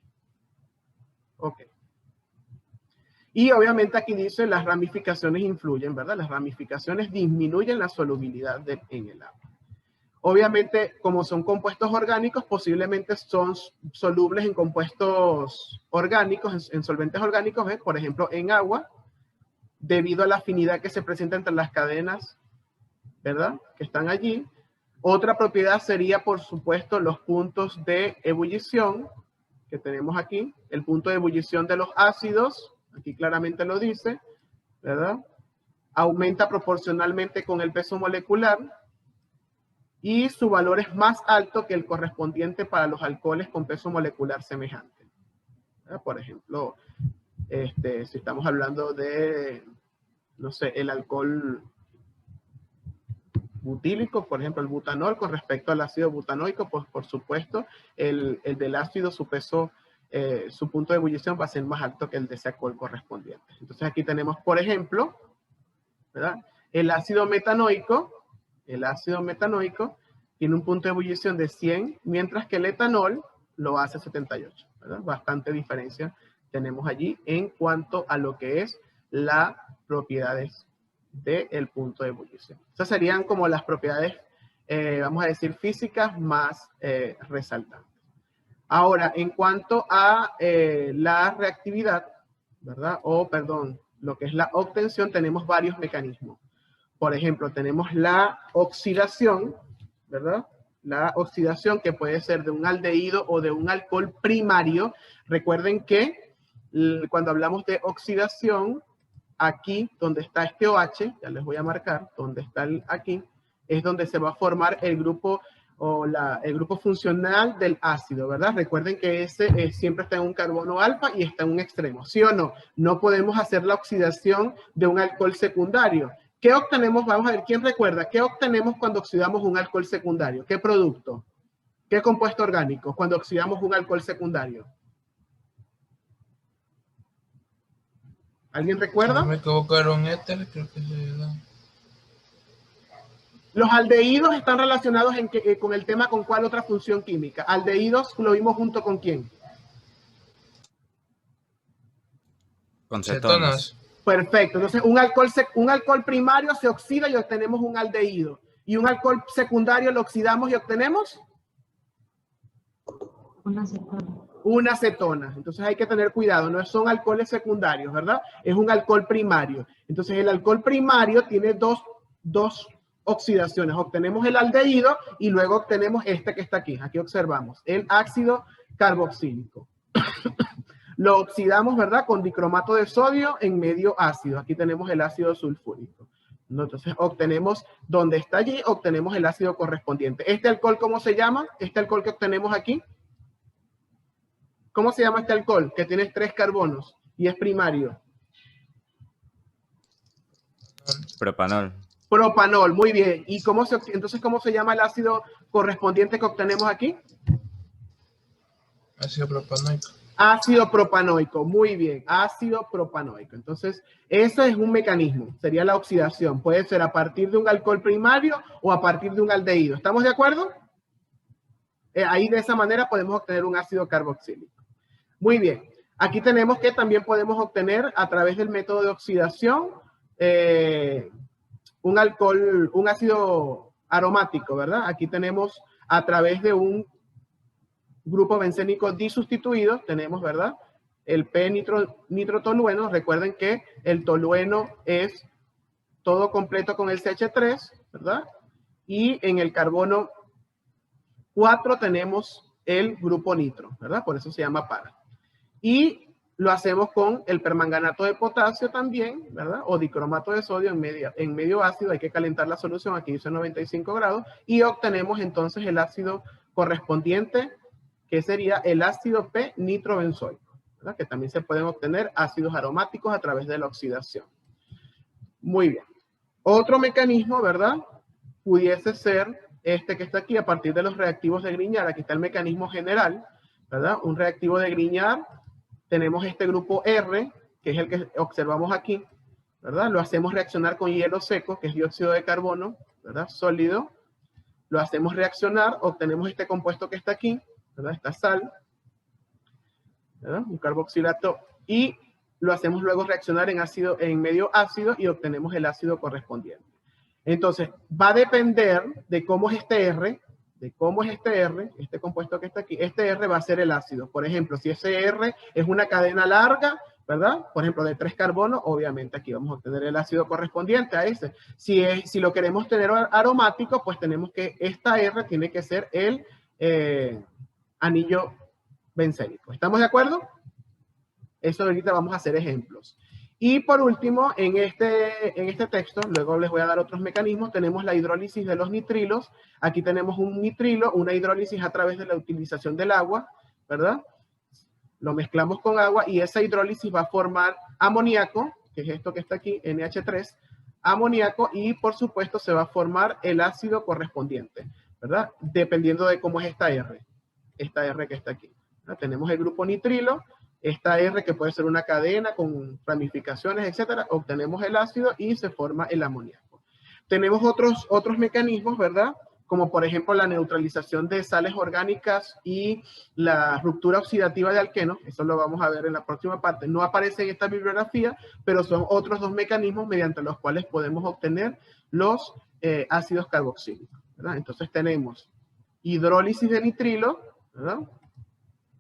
Ok. Y obviamente aquí dice las ramificaciones influyen, ¿verdad? Las ramificaciones disminuyen la solubilidad en el agua. Obviamente, como son compuestos orgánicos, posiblemente son solubles en compuestos orgánicos, en solventes orgánicos, ¿ves? Por ejemplo, en agua, debido a la afinidad que se presenta entre las cadenas, ¿verdad? Que están allí. Otra propiedad sería, por supuesto, los puntos de ebullición que tenemos aquí. El punto de ebullición de los ácidos, aquí claramente lo dice, ¿verdad? Aumenta proporcionalmente con el peso molecular y su valor es más alto que el correspondiente para los alcoholes con peso molecular semejante. ¿Verdad? Por ejemplo, si estamos hablando de, no sé, el alcohol butílico, por ejemplo, el butanol con respecto al ácido butanoico, pues por supuesto, el del ácido, su peso, su punto de ebullición va a ser más alto que el de ese alcohol correspondiente. Entonces aquí tenemos, por ejemplo, ¿verdad? El ácido metanoico tiene un punto de ebullición de 100, mientras que el etanol lo hace 78, ¿verdad? Bastante diferencia tenemos allí en cuanto a lo que es las propiedades del punto de ebullición. Esas serían como las propiedades, vamos a decir, físicas más resaltantes. Ahora, en cuanto a la reactividad, ¿verdad? O, perdón, lo que es la obtención, tenemos varios mecanismos. Por ejemplo, tenemos la oxidación, ¿verdad? La oxidación que puede ser de un aldehído o de un alcohol primario. Recuerden que cuando hablamos de oxidación, aquí donde está este OH, ya les voy a marcar, donde está aquí, es donde se va a formar el grupo o el grupo funcional del ácido, ¿verdad? Recuerden que ese siempre está en un carbono alfa y está en un extremo, ¿sí o no? No podemos hacer la oxidación de un alcohol secundario. ¿Qué obtenemos? Vamos a ver, ¿quién recuerda? ¿Qué obtenemos cuando oxidamos un alcohol secundario? ¿Qué producto? ¿Qué compuesto orgánico cuando oxidamos un alcohol secundario? ¿Alguien recuerda? Si no me equivocaron éter, creo que se da. Los aldehídos están relacionados con el tema con cuál otra función química. Aldehídos lo vimos junto con quién. Con cetonas. Perfecto. Entonces, un alcohol primario se oxida y obtenemos un aldehído. Y un alcohol secundario lo oxidamos y obtenemos Una acetona. una acetona. Entonces hay que tener cuidado, no son alcoholes secundarios, ¿verdad? Es un alcohol primario. Entonces el alcohol primario tiene dos oxidaciones. Obtenemos el aldehído y luego obtenemos este que está aquí. Aquí observamos el ácido carboxílico. Lo oxidamos, ¿verdad? Con dicromato de sodio en medio ácido. Aquí tenemos el ácido sulfúrico. ¿No? Entonces obtenemos, donde está allí, obtenemos el ácido correspondiente. ¿Este alcohol cómo se llama? Este alcohol que obtenemos aquí. ¿Cómo se llama este alcohol? Que tiene 3 carbonos y es primario. Propanol. Propanol, muy bien. ¿Y entonces cómo se llama el ácido correspondiente que obtenemos aquí? Ácido propanoico. Ácido propanoico, muy bien, ácido propanoico. Entonces, eso es un mecanismo, sería la oxidación. Puede ser a partir de un alcohol primario o a partir de un aldehído. ¿Estamos de acuerdo? Ahí de esa manera podemos obtener un ácido carboxílico. Muy bien. Aquí tenemos que también podemos obtener a través del método de oxidación un ácido aromático, ¿verdad? Aquí tenemos a través de un grupo bencénico disustituido, tenemos, ¿verdad? El P-nitrotolueno. Recuerden que el tolueno es todo completo con el CH3, ¿verdad? Y en el carbono 4 tenemos el grupo nitro, ¿verdad? Por eso se llama para. Y lo hacemos con el permanganato de potasio también, ¿verdad? O dicromato de sodio en medio ácido. Hay que calentar la solución, aquí dice 95 grados, y obtenemos entonces el ácido correspondiente, que sería el ácido P-nitrobenzoico, ¿verdad? Que también se pueden obtener ácidos aromáticos a través de la oxidación. Muy bien. Otro mecanismo, ¿verdad? Pudiese ser este que está aquí a partir de los reactivos de Grignard. Aquí está el mecanismo general, ¿verdad? Un reactivo de Grignard. Tenemos este grupo R, que es el que observamos aquí, ¿verdad? Lo hacemos reaccionar con hielo seco, que es dióxido de carbono, ¿verdad? Sólido. Lo hacemos reaccionar, obtenemos este compuesto que está aquí, ¿verdad? Esta sal, ¿verdad? Un carboxilato, y lo hacemos luego reaccionar en medio ácido y obtenemos el ácido correspondiente. Entonces, va a depender de cómo es este R, este compuesto que está aquí. Este R va a ser el ácido. Por ejemplo, si ese R es una cadena larga, ¿verdad? Por ejemplo, de 3 carbonos, obviamente aquí vamos a obtener el ácido correspondiente a ese. Si lo queremos tener aromático, pues tenemos que esta R tiene que ser el anillo bencénico. ¿Estamos de acuerdo? Eso ahorita vamos a hacer ejemplos. Y por último, en este texto, luego les voy a dar otros mecanismos, tenemos la hidrólisis de los nitrilos. Aquí tenemos un nitrilo, una hidrólisis a través de la utilización del agua, ¿verdad? Lo mezclamos con agua y esa hidrólisis va a formar amoníaco, que es esto que está aquí, NH3, amoníaco, y por supuesto se va a formar el ácido correspondiente, ¿verdad? Dependiendo de cómo es esta R que está aquí, ¿verdad? Tenemos el grupo nitrilo, esta R que puede ser una cadena con ramificaciones, etcétera, obtenemos el ácido y se forma el amoníaco. Tenemos otros mecanismos, ¿verdad? Como por ejemplo la neutralización de sales orgánicas y la ruptura oxidativa de alquenos. Eso lo vamos a ver en la próxima parte. No aparece en esta bibliografía, pero son otros 2 mecanismos mediante los cuales podemos obtener los ácidos carboxílicos, ¿verdad? Entonces tenemos hidrólisis de nitrilo, ¿verdad?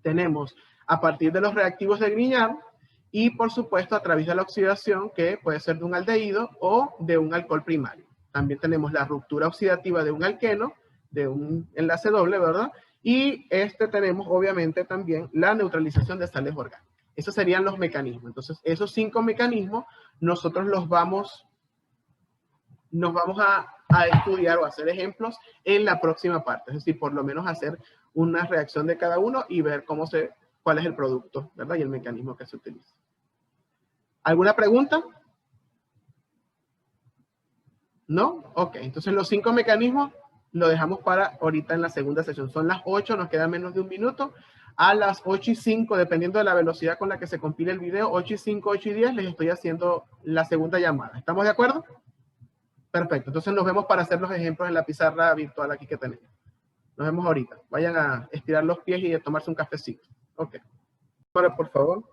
Tenemos a partir de los reactivos de Grignard y, por supuesto, a través de la oxidación, que puede ser de un aldehído o de un alcohol primario. También tenemos la ruptura oxidativa de un alqueno, de un enlace doble, ¿verdad? Y tenemos, obviamente, también la neutralización de sales orgánicas. Esos serían los mecanismos. Entonces, esos 5 mecanismos, nosotros nos vamos a estudiar o hacer ejemplos en la próxima parte. Es decir, por lo menos hacer una reacción de cada uno y ver cuál es el producto, ¿verdad? Y el mecanismo que se utiliza. ¿Alguna pregunta? ¿No? Ok, entonces los 5 mecanismos lo dejamos para ahorita en la segunda sesión. Son las 8, nos queda menos de un minuto. A las 8:05, dependiendo de la velocidad con la que se compile el video, 8:05, 8:10, les estoy haciendo la segunda llamada. ¿Estamos de acuerdo? Perfecto. Entonces nos vemos para hacer los ejemplos en la pizarra virtual aquí que tenemos. Nos vemos ahorita. Vayan a estirar los pies y a tomarse un cafecito. Ok. Ahora, por favor.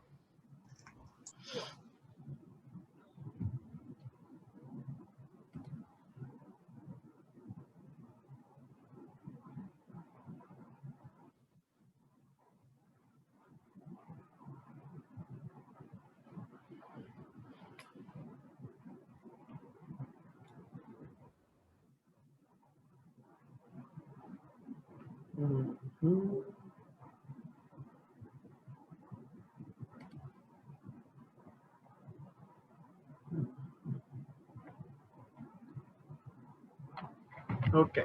Ok.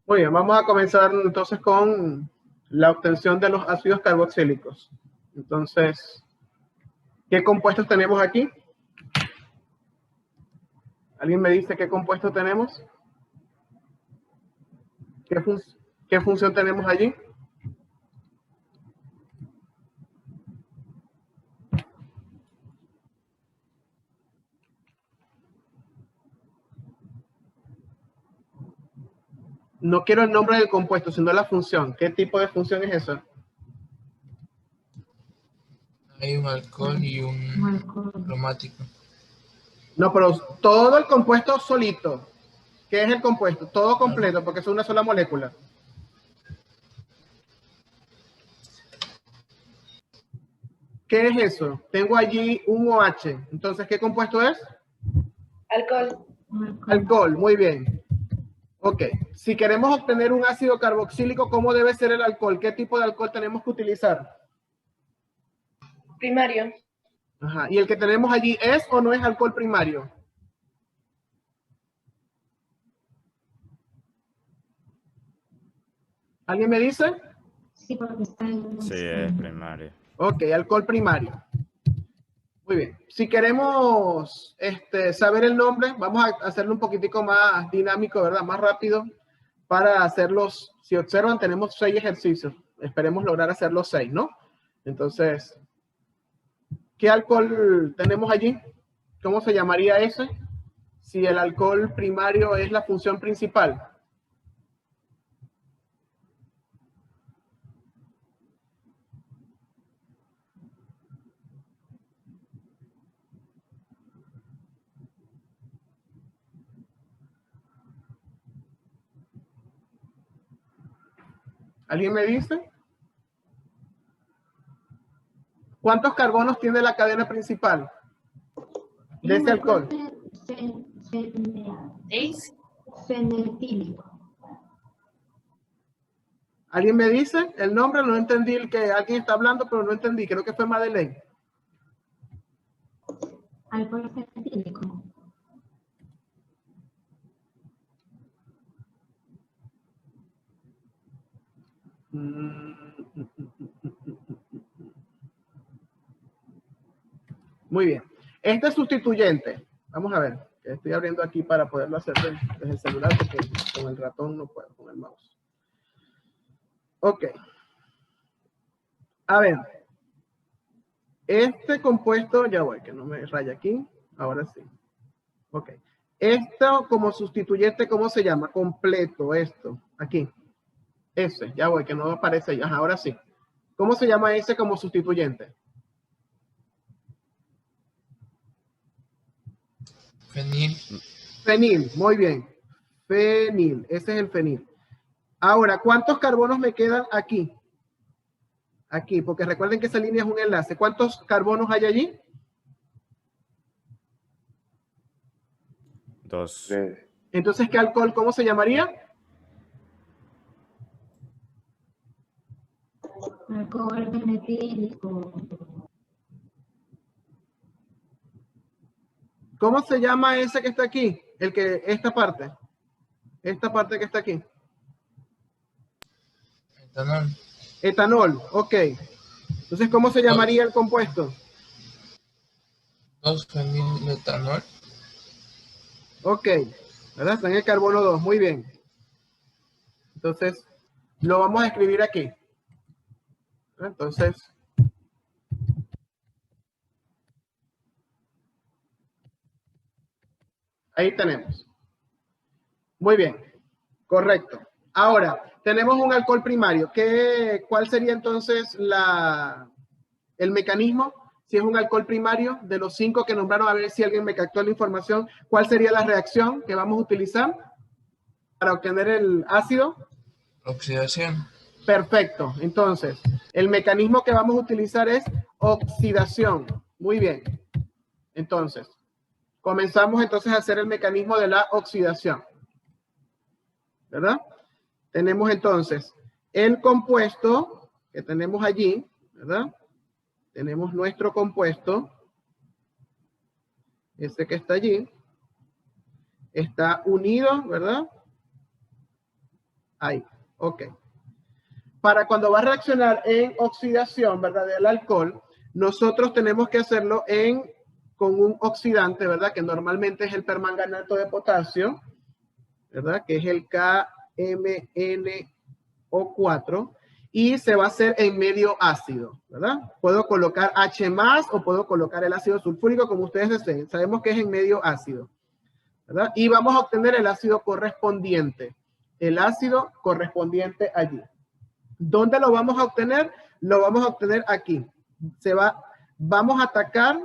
Muy bien, vamos a comenzar entonces con la obtención de los ácidos carboxílicos. Entonces, ¿qué compuestos tenemos aquí? ¿Alguien me dice qué compuesto tenemos? ¿Qué función tenemos allí? No quiero el nombre del compuesto, sino la función. ¿Qué tipo de función es eso? Hay un alcohol y un aromático. No, pero todo el compuesto solito. ¿Qué es el compuesto? Todo completo, porque es una sola molécula. ¿Qué es eso? Tengo allí un OH. Entonces, ¿qué compuesto es? Alcohol. Alcohol, muy bien. Ok. Si queremos obtener un ácido carboxílico, ¿cómo debe ser el alcohol? ¿Qué tipo de alcohol tenemos que utilizar? Primario. Ajá. ¿Y el que tenemos allí es o no es alcohol primario? ¿Alguien me dice? Sí, porque está en... Sí, es primario. Ok, alcohol primario. Muy bien. Si queremos saber el nombre, vamos a hacerlo un poquitico más dinámico, ¿verdad? Más rápido para hacerlos. Si observan, tenemos 6 ejercicios. Esperemos lograr hacer los 6, ¿no? Entonces, ¿qué alcohol tenemos allí? ¿Cómo se llamaría ese? Si el alcohol primario es la función principal. ¿Alguien me dice? ¿Cuántos carbonos tiene la cadena principal de ese alcohol? Fenetílico. ¿Alguien me dice el nombre? No entendí el que alguien está hablando, pero no entendí. Creo que fue Madeleine. Alcohol fenetílico. Muy bien. Este sustituyente. Vamos a ver. Estoy abriendo aquí para poderlo hacer desde el celular porque con el ratón no puedo, con el mouse. Ok. A ver. Este compuesto, ya voy, que no me raya aquí. Ahora sí. Ok. Esto como sustituyente, ¿cómo se llama? Completo, esto. Aquí. Ese, ya voy, que no aparece ahí. Ajá, ahora sí. ¿Cómo se llama ese como sustituyente? Fenil. Fenil, muy bien. Fenil, ese es el fenil. Ahora, ¿cuántos carbonos me quedan aquí? Aquí, porque recuerden que esa línea es un enlace. ¿Cuántos carbonos hay allí? 2. Entonces, ¿qué alcohol, cómo se llamaría? Alcohol fenetílico. ¿Cómo se llama ese que está aquí? Esta parte que está aquí. Etanol. Etanol, ok. Entonces, ¿cómo se llamaría el compuesto? 2-feniletanol. Ok, ¿verdad? Está en el carbono 2, muy bien. Entonces, lo vamos a escribir aquí. Entonces, Ahí tenemos. Muy bien. Correcto. Ahora, tenemos un alcohol primario. ¿Cuál sería entonces el mecanismo? Si es un alcohol primario, de los 5 que nombraron, a ver si alguien me captó la información, ¿cuál sería la reacción que vamos a utilizar para obtener el ácido? Oxidación. Perfecto. Entonces, el mecanismo que vamos a utilizar es oxidación. Muy bien. Entonces, comenzamos entonces a hacer el mecanismo de la oxidación. ¿Verdad? Tenemos entonces el compuesto que tenemos allí, ¿verdad? Tenemos nuestro compuesto, este que está allí, está unido, ¿verdad? Ahí, ok. Para cuando va a reaccionar en oxidación, ¿verdad? Del alcohol, nosotros tenemos que hacerlo con un oxidante, ¿verdad? Que normalmente es el permanganato de potasio, ¿verdad? Que es el KMnO4, y se va a hacer en medio ácido, ¿verdad? Puedo colocar H+ o puedo colocar el ácido sulfúrico como ustedes deseen. Sabemos que es en medio ácido, ¿verdad? Y vamos a obtener el ácido correspondiente. El ácido correspondiente allí. ¿Dónde lo vamos a obtener? Lo vamos a obtener aquí. Vamos a atacar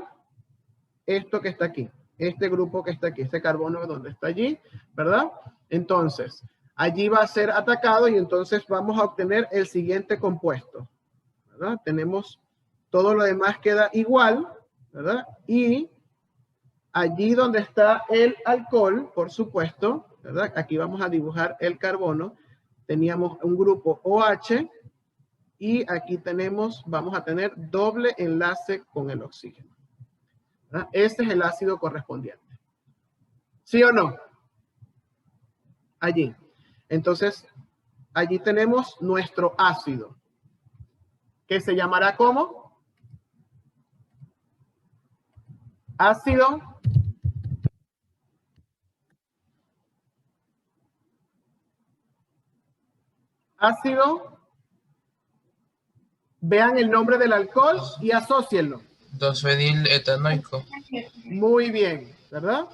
esto que está aquí. Este grupo que está aquí. Este carbono donde está allí, ¿verdad? Entonces, allí va a ser atacado y entonces vamos a obtener el siguiente compuesto, ¿verdad? Tenemos todo lo demás queda igual, ¿verdad? Y allí donde está el alcohol, por supuesto, ¿verdad? Aquí vamos a dibujar el carbono. Teníamos un grupo OH y aquí vamos a tener doble enlace con el oxígeno, ¿verdad? Este es el ácido correspondiente. ¿Sí o no? Allí. Entonces, allí tenemos nuestro ácido, que se llamará ¿cómo? Ácido vean el nombre del alcohol y asócienlo. 2-fenil-etanoico. Muy bien, ¿verdad?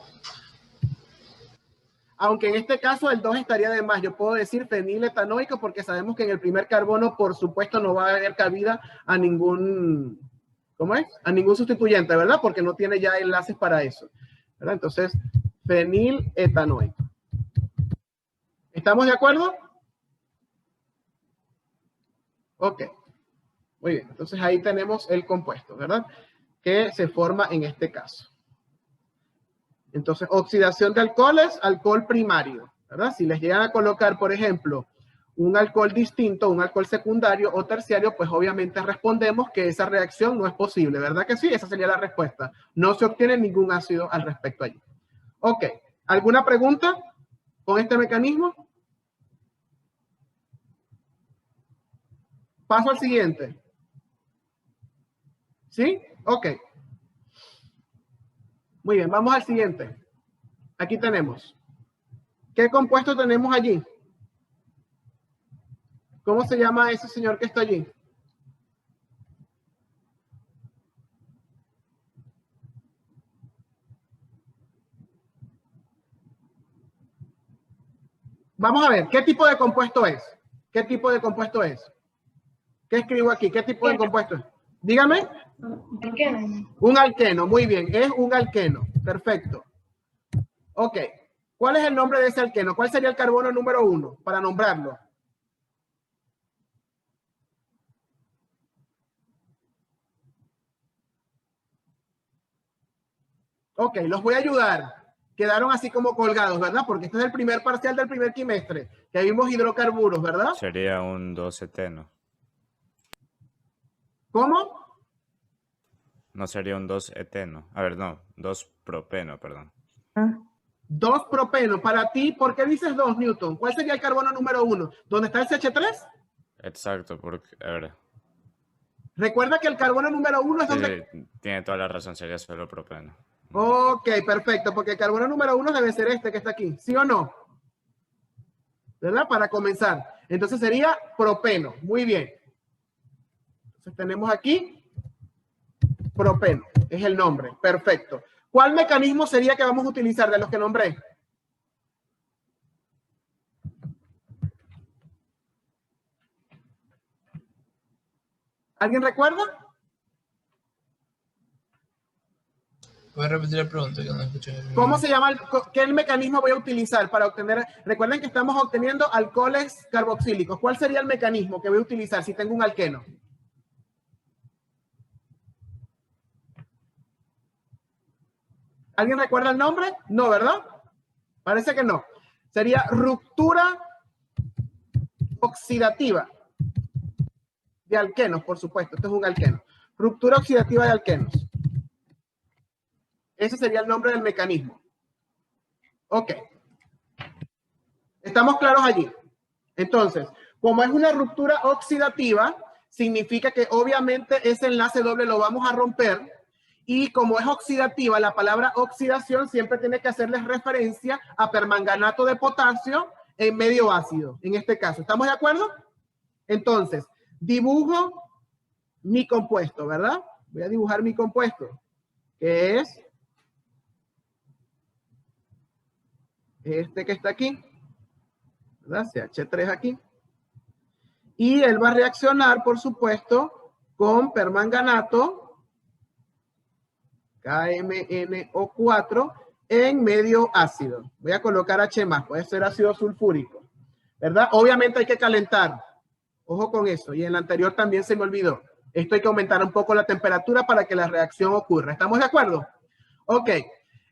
Aunque en este caso el 2 estaría de más. Yo puedo decir feniletanoico porque sabemos que en el primer carbono, por supuesto, no va a haber cabida a ningún, ¿cómo es? A ningún sustituyente, ¿verdad? Porque no tiene ya enlaces para eso, ¿verdad? Entonces, feniletanoico. ¿Estamos de acuerdo? Ok. Muy bien. Entonces ahí tenemos el compuesto, ¿verdad? Que se forma en este caso. Entonces, oxidación de alcoholes, alcohol primario, ¿verdad? Si les llegan a colocar, por ejemplo, un alcohol distinto, un alcohol secundario o terciario, pues obviamente respondemos que esa reacción no es posible, ¿verdad que sí? Esa sería la respuesta. No se obtiene ningún ácido al respecto allí. Ok. ¿Alguna pregunta con este mecanismo? Paso al siguiente. ¿Sí? Ok. Muy bien, vamos al siguiente. Aquí tenemos. ¿Qué compuesto tenemos allí? ¿Cómo se llama ese señor que está allí? Vamos a ver, ¿qué tipo de compuesto es? ¿Qué tipo de compuesto es? ¿Qué escribo aquí? ¿Qué tipo de compuesto es? Dígame. Un alqueno, muy bien, es un alqueno. Perfecto. Ok. ¿Cuál es el nombre de ese alqueno? ¿Cuál sería el carbono número 1 para nombrarlo? Ok, los voy a ayudar. Quedaron así como colgados, ¿verdad? Porque este es el primer parcial del primer trimestre. Que vimos hidrocarburos, ¿verdad? Sería un 2-eteno. ¿Cómo? No sería un 2-eteno. A ver, no, 2-propeno, perdón. 2-propeno. Para ti, ¿por qué dices 2, Newton? ¿Cuál sería el carbono número 1? ¿Dónde está el CH3? Exacto, porque, a ver. Recuerda que el carbono número 1 es donde... Sí, tiene toda la razón, sería solo propeno. Ok, perfecto, porque el carbono número 1 debe ser este que está aquí, ¿sí o no? ¿Verdad? Para comenzar. Entonces sería propeno. Muy bien. Entonces tenemos aquí propeno, es el nombre. Perfecto. ¿Cuál mecanismo sería que vamos a utilizar de los que nombré? ¿Alguien recuerda? ¿Puedes repetir la pregunta? Que no escuché bien. ¿Cómo se llama? ¿Qué mecanismo voy a utilizar para obtener? Recuerden que estamos obteniendo alcoholes carboxílicos. ¿Cuál sería el mecanismo que voy a utilizar si tengo un alqueno? ¿Alguien recuerda el nombre? No, ¿verdad? Parece que no. Sería ruptura oxidativa de alquenos, por supuesto. Esto es un alqueno. Ruptura oxidativa de alquenos. Ese sería el nombre del mecanismo. Ok. ¿Estamos claros allí? Entonces, como es una ruptura oxidativa, significa que obviamente ese enlace doble lo vamos a romper. Y como es oxidativa, la palabra oxidación siempre tiene que hacerles referencia a permanganato de potasio en medio ácido, en este caso. ¿Estamos de acuerdo? Entonces, dibujo mi compuesto, ¿verdad? Voy a dibujar mi compuesto, que es este que está aquí, ¿verdad? CH3 aquí. Y él va a reaccionar, por supuesto, con permanganato KMnO4 en medio ácido. Voy a colocar H+, puede ser ácido sulfúrico, ¿verdad? Obviamente hay que calentar. Ojo con eso. Y en el anterior también se me olvidó. Esto hay que aumentar un poco la temperatura para que la reacción ocurra. ¿Estamos de acuerdo? Ok.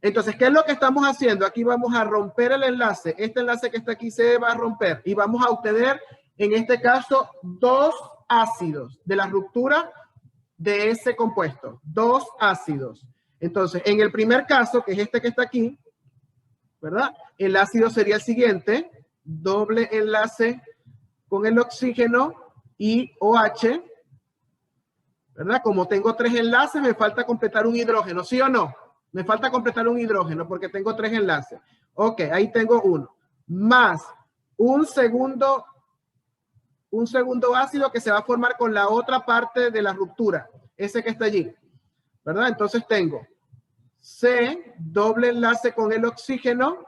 Entonces, ¿qué es lo que estamos haciendo? Aquí vamos a romper el enlace. Este enlace que está aquí se va a romper. Y vamos a obtener, en este caso, 2 ácidos de la ruptura de ese compuesto. 2 ácidos. Entonces, en el primer caso, que es este que está aquí, ¿verdad? El ácido sería el siguiente. Doble enlace con el oxígeno y OH, ¿verdad? Como tengo 3 enlaces, me falta completar un hidrógeno, ¿sí o no? Me falta completar un hidrógeno porque tengo 3 enlaces. Ok, ahí tengo uno. Más un segundo ácido que se va a formar con la otra parte de la ruptura, ese que está allí, ¿verdad? Entonces tengo C, doble enlace con el oxígeno,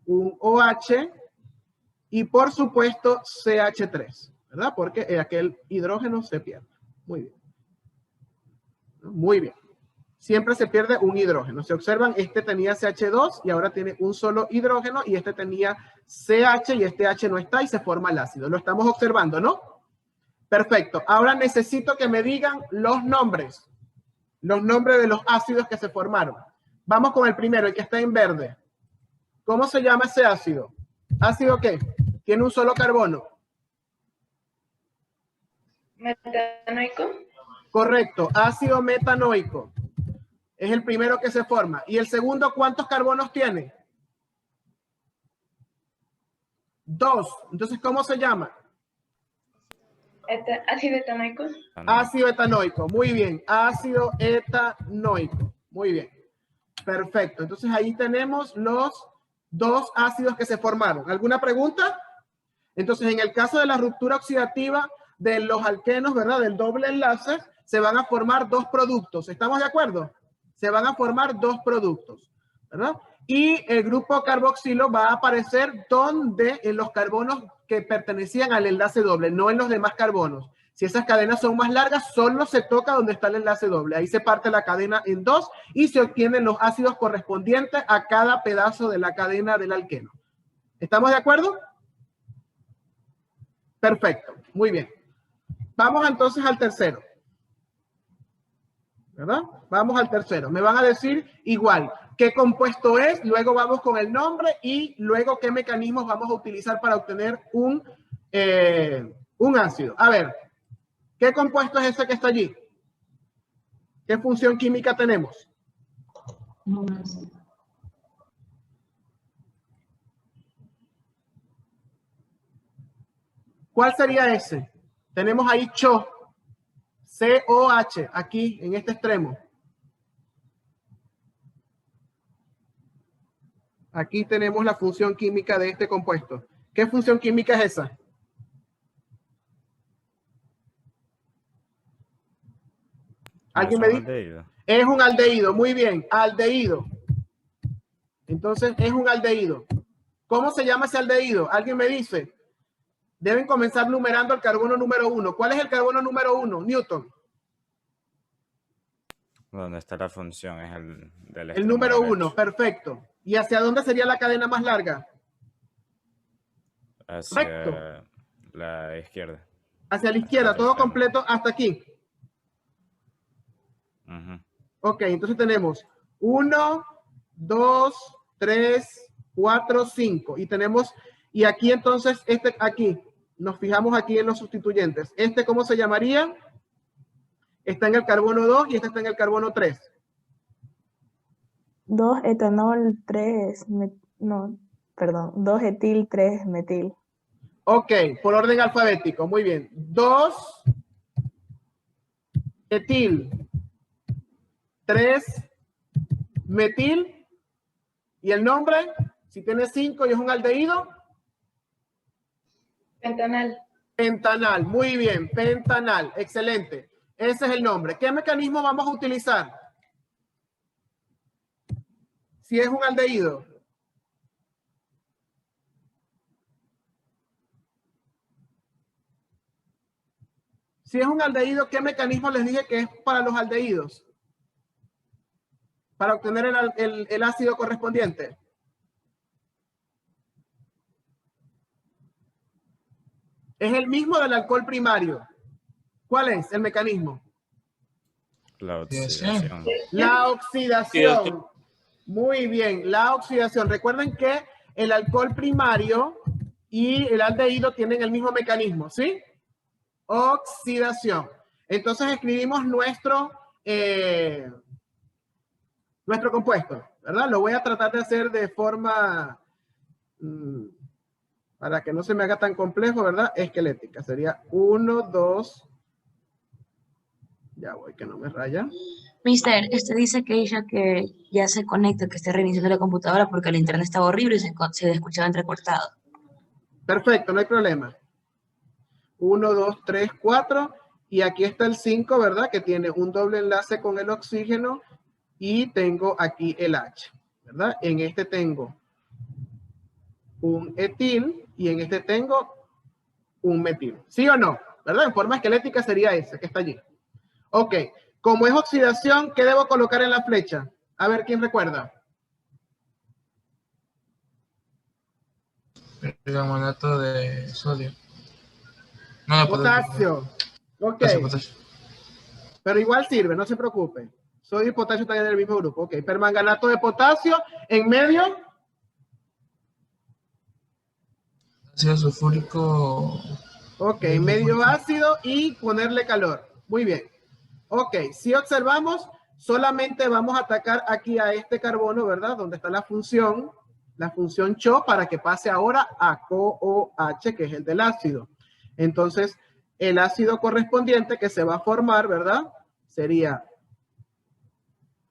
un OH, y por supuesto CH3, ¿verdad? Porque aquel hidrógeno se pierde. Muy bien. Muy bien. Siempre se pierde un hidrógeno. Se observan, este tenía CH2 y ahora tiene un solo hidrógeno y este tenía CH y este H no está y se forma el ácido. Lo estamos observando, ¿no? Perfecto. Ahora necesito que me digan los nombres de los ácidos que se formaron. Vamos con el primero, el que está en verde. ¿Cómo se llama ese ácido? ¿Ácido qué? Tiene un solo carbono. Metanoico. Correcto, ácido metanoico. Es el primero que se forma. ¿Y el segundo cuántos carbonos tiene? 2. Entonces, ¿cómo se llama? Ácido etanoico. Ácido etanoico. Muy bien. Ácido etanoico. Muy bien. Perfecto. Entonces, ahí tenemos los 2 ácidos que se formaron. ¿Alguna pregunta? Entonces, en el caso de la ruptura oxidativa de los alquenos, ¿verdad? Del doble enlace, se van a formar 2 productos. ¿Estamos de acuerdo? Se van a formar 2 productos, ¿verdad? Y el grupo carboxilo va a aparecer donde en los carbonos que pertenecían al enlace doble, no en los demás carbonos. Si esas cadenas son más largas, solo se toca donde está el enlace doble. Ahí se parte la cadena en 2 y se obtienen los ácidos correspondientes a cada pedazo de la cadena del alqueno. ¿Estamos de acuerdo? Perfecto, muy bien. Vamos entonces al tercero. ¿Verdad? Vamos al tercero. Me van a decir igual qué compuesto es, luego vamos con el nombre y luego qué mecanismos vamos a utilizar para obtener un ácido. A ver, ¿qué compuesto es ese que está allí? ¿Qué función química tenemos? ¿Cuál sería ese? Tenemos ahí CHO. COH, aquí en este extremo. Aquí tenemos la función química de este compuesto. ¿Qué función química es esa? ¿Alguien me dice? Es un aldehído, muy bien, aldehído. Entonces, es un aldehído. ¿Cómo se llama ese aldehído? Alguien me dice. Deben comenzar numerando el carbono número 1. ¿Cuál es el carbono número 1, Newton? ¿Dónde está la función? Es el del El número 1, derecho. perfecto. ¿Y hacia dónde sería la cadena más larga? Hacia Recto. la izquierda. Hacia la izquierda, todo extremo. completo hasta aquí. Ok, entonces tenemos 1, 2, 3, 4, 5. Y tenemos, y aquí entonces, este aquí, nos fijamos aquí en los sustituyentes. ¿Este cómo se llamaría? Está en el carbono 2 y este está en el carbono 3. 2 etanol, 3, no, perdón, 2 etil, 3 metil. Ok, por orden alfabético, muy bien. 2 etil, 3 metil, y el nombre, si tiene 5 y es un aldehído. Pentanal. Pentanal, muy bien, pentanal, excelente. Ese es el nombre. ¿Qué mecanismo vamos a utilizar? Si es un aldehído. Si es un aldehído, ¿qué mecanismo les dije que es para los aldehídos? Para obtener el ácido correspondiente. Es el mismo del alcohol primario. ¿Cuál es el mecanismo? La oxidación. La oxidación. Muy bien, la oxidación. Recuerden que el alcohol primario y el aldehído tienen el mismo mecanismo, ¿sí? Oxidación. Entonces escribimos nuestro compuesto, ¿verdad? Lo voy a tratar de hacer de forma, para que no se me haga tan complejo, ¿verdad? Esquelética. Sería 1, 2. Ya voy, que no me raya. Mister, dice que ella que ya se conecta, que esté reiniciando la computadora porque el internet estaba horrible y se escuchaba entrecortado. Perfecto, no hay problema. 1, 2, 3, 4. Y aquí está el 5, ¿verdad? Que tiene un doble enlace con el oxígeno. Y tengo aquí el H, ¿verdad? En este tengo un etil y en este tengo un metil. ¿Sí o no? ¿Verdad? En forma esquelética sería esa que está allí. Ok. Como es oxidación, ¿qué debo colocar en la flecha? A ver, ¿quién recuerda? Permanganato de sodio. No, Potasio. Ok. Potasio. Pero igual sirve, no se preocupe. Sodio y potasio están en el mismo grupo. Ok. Permanganato de potasio. En medio. Ácido sulfúrico. Ok. Medio ácido y ponerle calor. Muy bien. Ok. Si observamos, solamente vamos a atacar aquí a este carbono, ¿verdad? Donde está la función CHO, para que pase ahora a COOH, que es el del ácido. Entonces, el ácido correspondiente que se va a formar, ¿verdad? Sería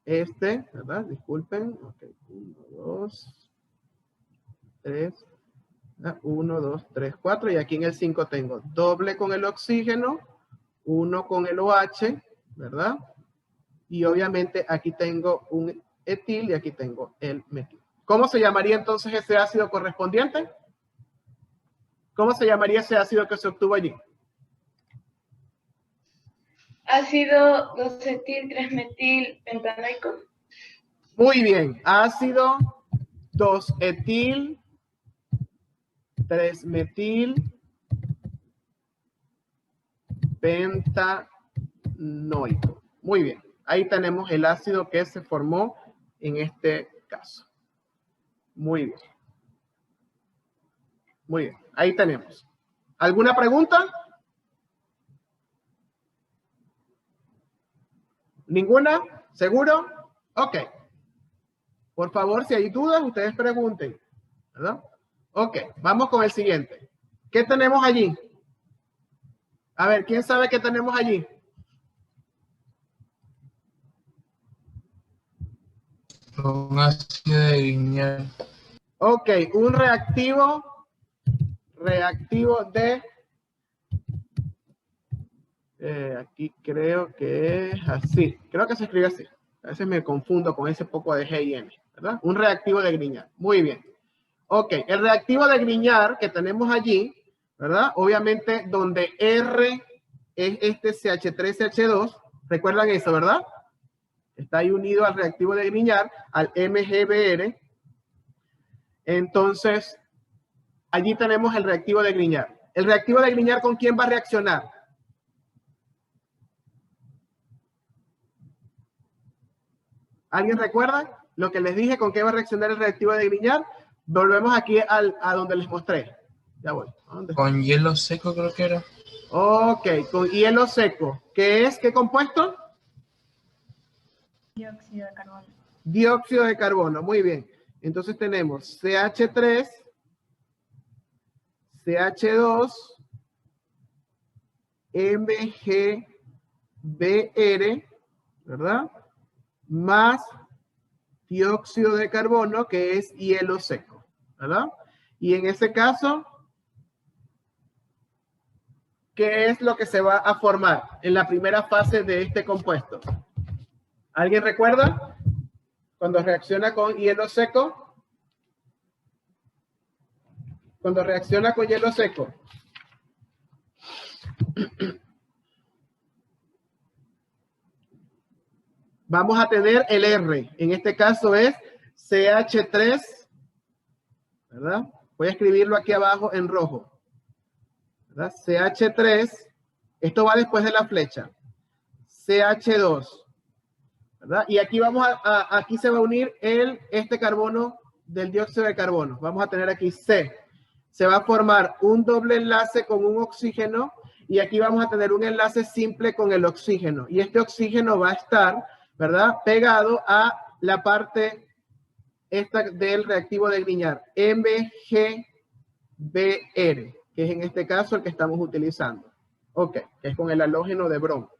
este, ¿verdad? Disculpen. Ok, 1, 2, 3. 1, 2, 3, 4. Y aquí en el 5 tengo doble con el oxígeno, 1 con el OH, ¿verdad? Y obviamente aquí tengo un etil y aquí tengo el metil. ¿Cómo se llamaría entonces ese ácido correspondiente? ¿Cómo se llamaría ese ácido que se obtuvo allí? Ácido 2-etil, 3-metil, pentanoico. Muy bien. Ácido 2-etil, 3-metil, pentanoico. Muy bien. Ahí tenemos el ácido que se formó en este caso. Muy bien. Muy bien. Ahí tenemos. ¿Alguna pregunta? ¿Ninguna? ¿Seguro? Ok. Por favor, si hay dudas, ustedes pregunten. ¿Verdad? Ok, vamos con el siguiente. ¿Qué tenemos allí? A ver, ¿quién sabe qué tenemos allí? Un ácido de Grignard. Ok, un reactivo de... aquí creo que es así. Creo que se escribe así. A veces me confundo con ese poco de G y N, ¿verdad? Un reactivo de Grignard. Muy bien. Ok, el reactivo de Grignard que tenemos allí, ¿verdad? Obviamente donde R es este CH3CH2, recuerdan eso, ¿verdad? Está ahí unido al reactivo de Grignard, al MgBr. Entonces, allí tenemos el reactivo de Grignard. ¿El reactivo de Grignard con quién va a reaccionar? ¿Alguien recuerda lo que les dije con qué va a reaccionar el reactivo de Grignard? Volvemos aquí a donde les mostré. Ya voy. Con hielo seco creo que era. Ok, con hielo seco. ¿Qué es? ¿Qué compuesto? Dióxido de carbono. Dióxido de carbono, muy bien. Entonces tenemos CH3, CH2, MgBr, ¿verdad? Más dióxido de carbono, que es hielo seco, ¿verdad? Y en ese caso, ¿qué es lo que se va a formar en la primera fase de este compuesto? ¿Alguien recuerda? Cuando reacciona con hielo seco. Cuando reacciona con hielo seco. Vamos a tener el R. En este caso es CH3. ¿Verdad? Voy a escribirlo aquí abajo en rojo. ¿Verdad? CH3. Esto va después de la flecha. CH2. ¿Verdad? Y aquí aquí se va a unir este carbono del dióxido de carbono. Vamos a tener aquí C. Se va a formar un doble enlace con un oxígeno y aquí vamos a tener un enlace simple con el oxígeno. Y este oxígeno va a estar, ¿verdad?, pegado a la parte esta del reactivo de Grignard, MgBr, que es en este caso el que estamos utilizando. Ok, que es con el halógeno de bromo.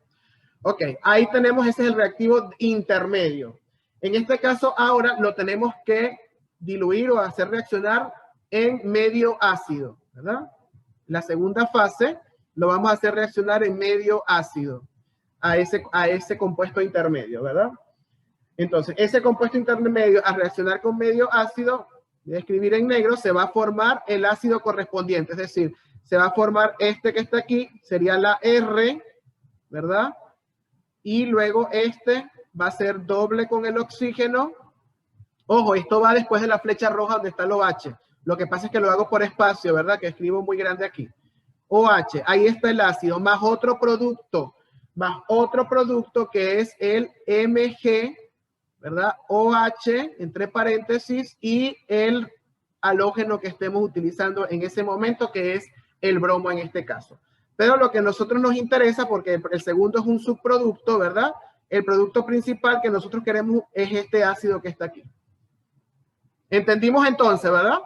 Ok, ahí tenemos, ese es el reactivo intermedio. En este caso ahora lo tenemos que diluir o hacer reaccionar en medio ácido, ¿verdad? La segunda fase lo vamos a hacer reaccionar en medio ácido a ese compuesto intermedio, ¿verdad? Entonces, ese compuesto intermedio al reaccionar con medio ácido, voy a escribir en negro, se va a formar el ácido correspondiente, es decir, se va a formar este que está aquí, sería la R, ¿verdad? Y luego este va a ser doble con el oxígeno. Ojo, esto va después de la flecha roja donde está el OH. Lo que pasa es que lo hago por espacio, ¿verdad? Que escribo muy grande aquí. OH, ahí está el ácido, más otro producto que es el Mg, ¿verdad? OH, entre paréntesis, y el halógeno que estemos utilizando en ese momento, que es el bromo en este caso. Pero lo que a nosotros nos interesa, porque el segundo es un subproducto, ¿verdad? El producto principal que nosotros queremos es este ácido que está aquí. ¿Entendimos entonces, verdad?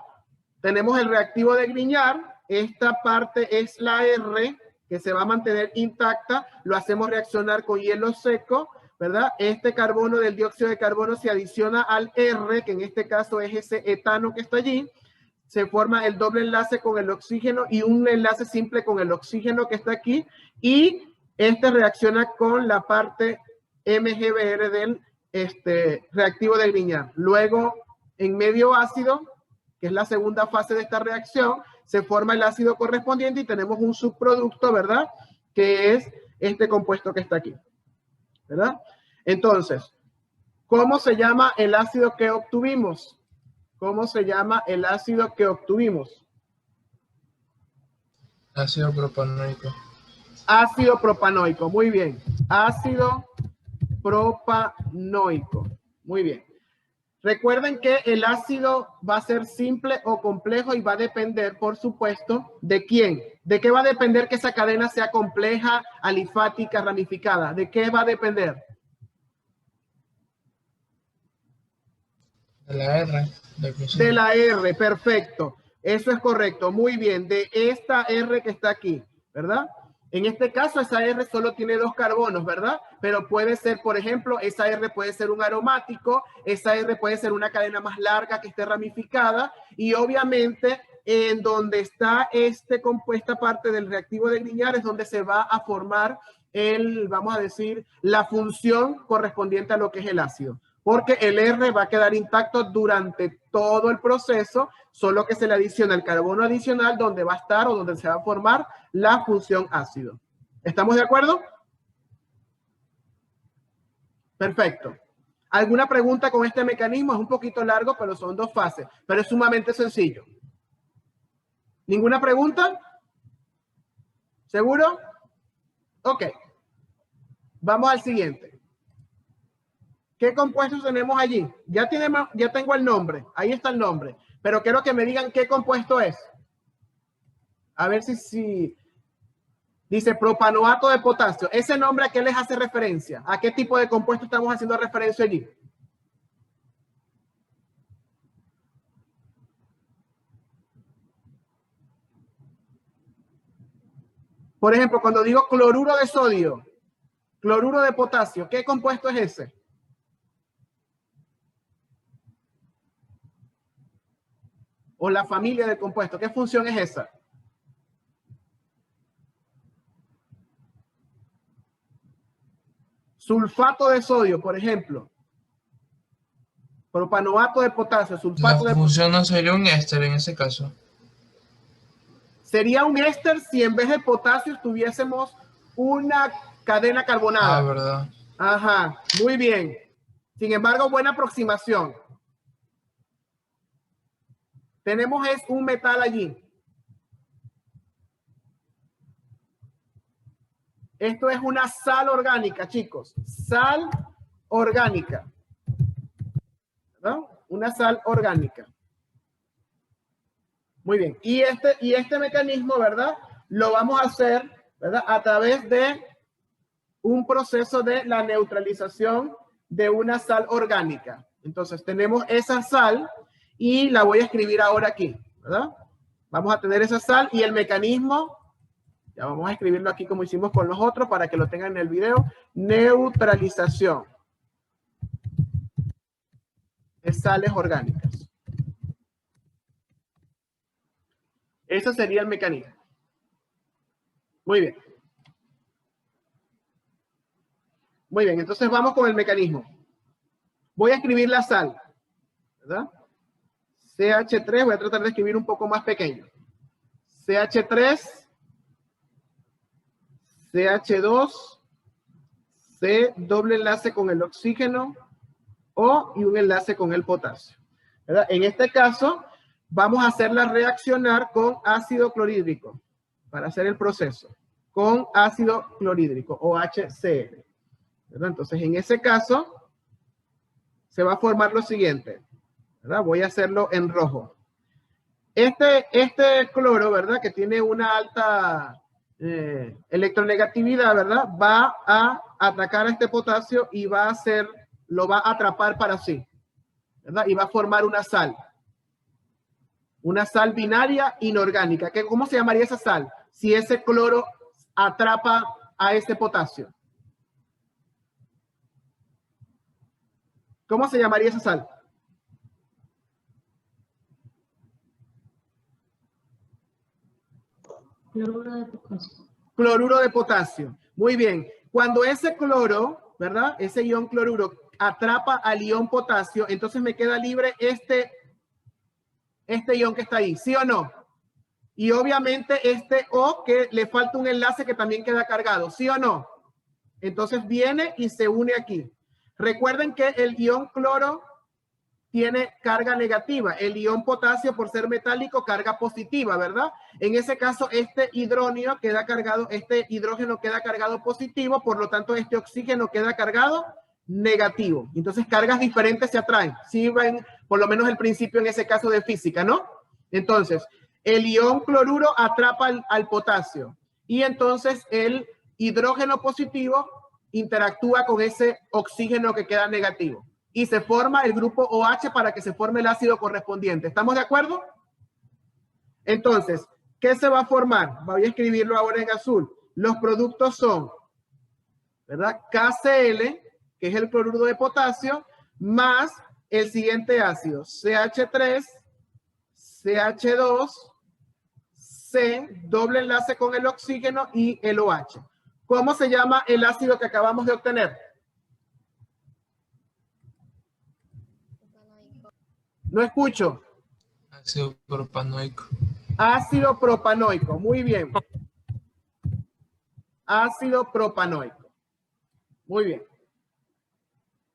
Tenemos el reactivo de Grignard. Esta parte es la R, que se va a mantener intacta. Lo hacemos reaccionar con hielo seco, ¿verdad? Este carbono del dióxido de carbono se adiciona al R, que en este caso es ese etano que está allí. Se forma el doble enlace con el oxígeno y un enlace simple con el oxígeno que está aquí. Y este reacciona con la parte MgBr del reactivo de Grignard. Luego, en medio ácido, que es la segunda fase de esta reacción, se forma el ácido correspondiente y tenemos un subproducto, ¿verdad? Que es este compuesto que está aquí, ¿verdad? Entonces, ¿cómo se llama el ácido que obtuvimos? ¿Cómo se llama el ácido que obtuvimos? Ácido propanoico. Ácido propanoico, muy bien. Ácido propanoico, muy bien. Recuerden que el ácido va a ser simple o complejo y va a depender, por supuesto, ¿de quién? ¿De qué va a depender que esa cadena sea compleja, alifática, ramificada? ¿De qué va a depender? De la R. De la R, perfecto. Eso es correcto, muy bien. De esta R que está aquí, ¿verdad? En este caso, esa R solo tiene 2 carbonos, ¿verdad? Pero puede ser, por ejemplo, esa R puede ser un aromático, esa R puede ser una cadena más larga que esté ramificada, y obviamente en donde está esta parte del reactivo de Grignard es donde se va a formar vamos a decir, la función correspondiente a lo que es el ácido. Porque el R va a quedar intacto durante todo el proceso, solo que se le adiciona el carbono adicional donde va a estar o donde se va a formar la función ácido. ¿Estamos de acuerdo? Perfecto. ¿Alguna pregunta con este mecanismo? Es un poquito largo, pero son 2 fases, pero es sumamente sencillo. ¿Ninguna pregunta? ¿Seguro? Ok. Vamos al siguiente. ¿Qué compuestos tenemos allí? Ya tengo el nombre. Ahí está el nombre. Pero quiero que me digan qué compuesto es. A ver si dice propanoato de potasio. ¿Ese nombre a qué les hace referencia? ¿A qué tipo de compuesto estamos haciendo referencia allí? Por ejemplo, cuando digo cloruro de sodio, cloruro de potasio, ¿qué compuesto es ese? O la familia de compuestos, ¿qué función es esa? Sulfato de sodio, por ejemplo. Propanoato de potasio, sulfato La de función no sería un éster en ese caso. Sería un éster si en vez de potasio tuviésemos una cadena carbonada. Ah, verdad. Ajá, muy bien. Sin embargo, buena aproximación. Tenemos un metal allí. Esto es una sal orgánica, chicos. Sal orgánica. ¿verdad? Una sal orgánica. Muy bien. Y este mecanismo, ¿verdad? Lo vamos a hacer, ¿verdad? A través de un proceso de la neutralización de una sal orgánica. Entonces, tenemos esa sal y la voy a escribir ahora aquí, ¿verdad? Vamos a tener esa sal y el mecanismo, ya vamos a escribirlo aquí como hicimos con los otros para que lo tengan en el video, neutralización de sales orgánicas. Ese sería el mecanismo. Muy bien. Muy bien, entonces vamos con el mecanismo. Voy a escribir la sal, ¿verdad? CH3, voy a tratar de escribir un poco más pequeño. CH3, CH2, C, doble enlace con el oxígeno, O y un enlace con el potasio. ¿verdad? En este caso, vamos a hacerla reaccionar con ácido clorhídrico para hacer el proceso. Con ácido clorhídrico o HCl. ¿verdad? Entonces, en ese caso, se va a formar lo siguiente. ¿verdad? Voy a hacerlo en rojo. Este cloro, ¿verdad? Que tiene una alta electronegatividad, ¿verdad? Va a atacar a este potasio y lo va a atrapar para sí, ¿verdad? Y va a formar una sal. Una sal binaria inorgánica. ¿Cómo se llamaría esa sal? Si ese cloro atrapa a ese potasio. ¿Cómo se llamaría esa sal? Cloruro de potasio. Cloruro de potasio. Muy bien. Cuando ese cloro, ¿verdad? Ese ion cloruro atrapa al ion potasio, entonces me queda libre este ion que está ahí, ¿sí o no? Y obviamente este O que le falta un enlace que también queda cargado, ¿sí o no? Entonces viene y se une aquí. Recuerden que el ion cloro tiene carga negativa. El ion potasio, por ser metálico, carga positiva, ¿verdad? En ese caso, este hidrógeno queda cargado positivo, por lo tanto, este oxígeno queda cargado negativo. Entonces, cargas diferentes se atraen. Sí ven, por lo menos el principio en ese caso de física, ¿no? Entonces, el ion cloruro atrapa al potasio y entonces el hidrógeno positivo interactúa con ese oxígeno que queda negativo. Y se forma el grupo OH para que se forme el ácido correspondiente. ¿Estamos de acuerdo? Entonces, ¿qué se va a formar? Voy a escribirlo ahora en azul. Los productos son, ¿verdad? KCl, que es el cloruro de potasio, más el siguiente ácido, CH3, CH2, C, doble enlace con el oxígeno y el OH. ¿Cómo se llama el ácido que acabamos de obtener? No escucho. Ácido propanoico. Ácido propanoico. Muy bien. Ácido propanoico. Muy bien.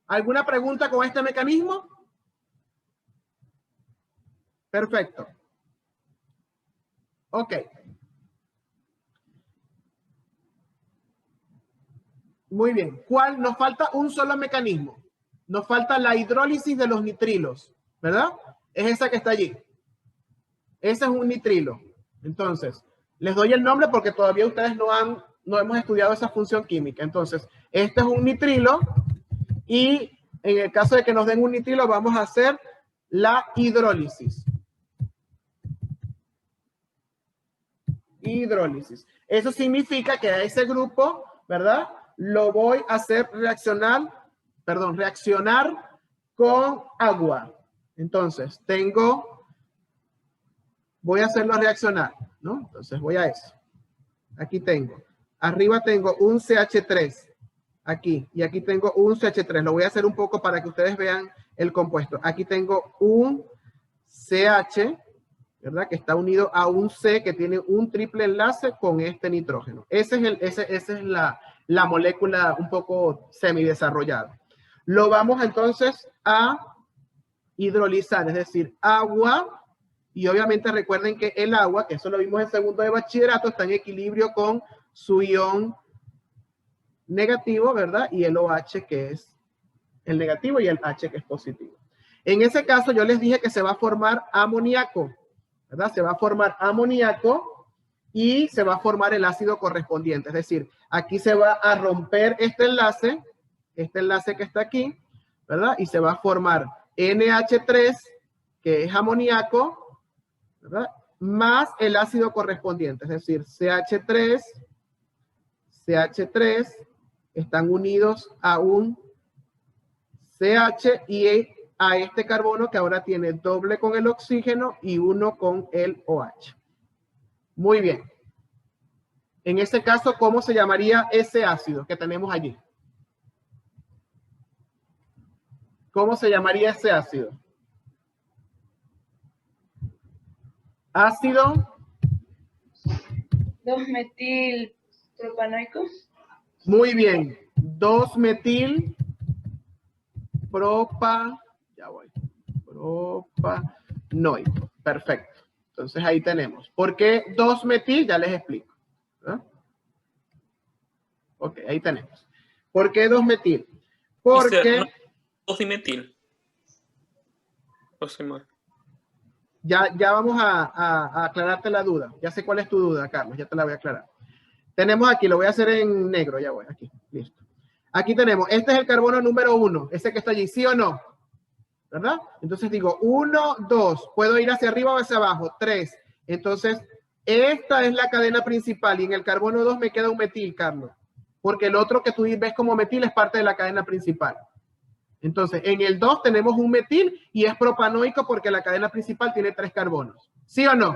¿Alguna pregunta con este mecanismo? Perfecto. Ok. Muy bien. ¿Cuál? Nos falta un solo mecanismo. Nos falta la hidrólisis de los nitrilos, ¿verdad? Es esa que está allí. Ese es un nitrilo. Entonces, les doy el nombre porque todavía ustedes no hemos estudiado esa función química. Entonces, este es un nitrilo y en el caso de que nos den un nitrilo vamos a hacer la hidrólisis. Hidrólisis. Eso significa que a ese grupo, ¿verdad? Lo voy a hacer reaccionar con agua. Entonces, voy a hacerlo reaccionar, ¿no? Entonces voy a eso. Aquí tengo. Arriba tengo un CH3. Aquí. Y aquí tengo un CH3. Lo voy a hacer un poco para que ustedes vean el compuesto. Aquí tengo un CH, ¿verdad? Que está unido a un C que tiene un triple enlace con este nitrógeno. Esa es la molécula un poco semidesarrollada. Lo vamos entonces a hidrolizar, es decir, agua. Y obviamente recuerden que el agua, que eso lo vimos en segundo de bachillerato, está en equilibrio con su ion negativo, ¿verdad? Y el OH, que es el negativo, y el H, que es positivo. En ese caso, yo les dije que se va a formar amoníaco, ¿verdad? Se va a formar amoníaco y se va a formar el ácido correspondiente. Es decir, aquí se va a romper este enlace que está aquí, ¿verdad? Y se va a formar NH3, que es amoníaco, ¿verdad? Más el ácido correspondiente, es decir, CH3 están unidos a un CH y a este carbono que ahora tiene doble con el oxígeno y uno con el OH. Muy bien. En ese caso, ¿cómo se llamaría ese ácido que tenemos allí? ¿Cómo se llamaría ese ácido? Ácido 2-metil propanoico. Muy bien. 2-metil propanoico. Perfecto. Entonces ahí tenemos. ¿Por qué 2-metil? Ya les explico. ¿Verdad? Ok, ahí tenemos. ¿Por qué 2-metil? Porque... 2-dimetil. Ya vamos a aclararte la duda. Ya sé cuál es tu duda, Carlos. Ya te la voy a aclarar. Tenemos aquí, lo voy a hacer en negro. Ya voy, aquí. Listo. Aquí tenemos, este es el carbono número 1. Ese que está allí, ¿sí o no? ¿Verdad? Entonces digo 1, 2. Puedo ir hacia arriba o hacia abajo. 3. Entonces, esta es la cadena principal. Y en el carbono 2 me queda un metil, Carlos. Porque el otro que tú ves como metil es parte de la cadena principal. Entonces, en el 2 tenemos un metil y es propanoico porque la cadena principal tiene 3 carbonos. ¿Sí o no?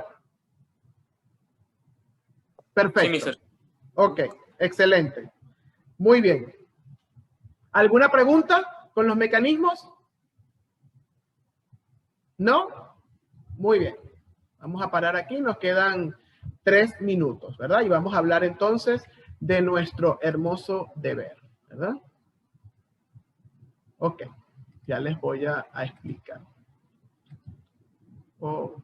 Perfecto. Sí, ok, excelente. Muy bien. ¿Alguna pregunta con los mecanismos? ¿No? Muy bien. Vamos a parar aquí. Nos quedan 3 minutos, ¿verdad? Y vamos a hablar entonces de nuestro hermoso deber, ¿verdad? Ok, ya les voy a explicar. Oh.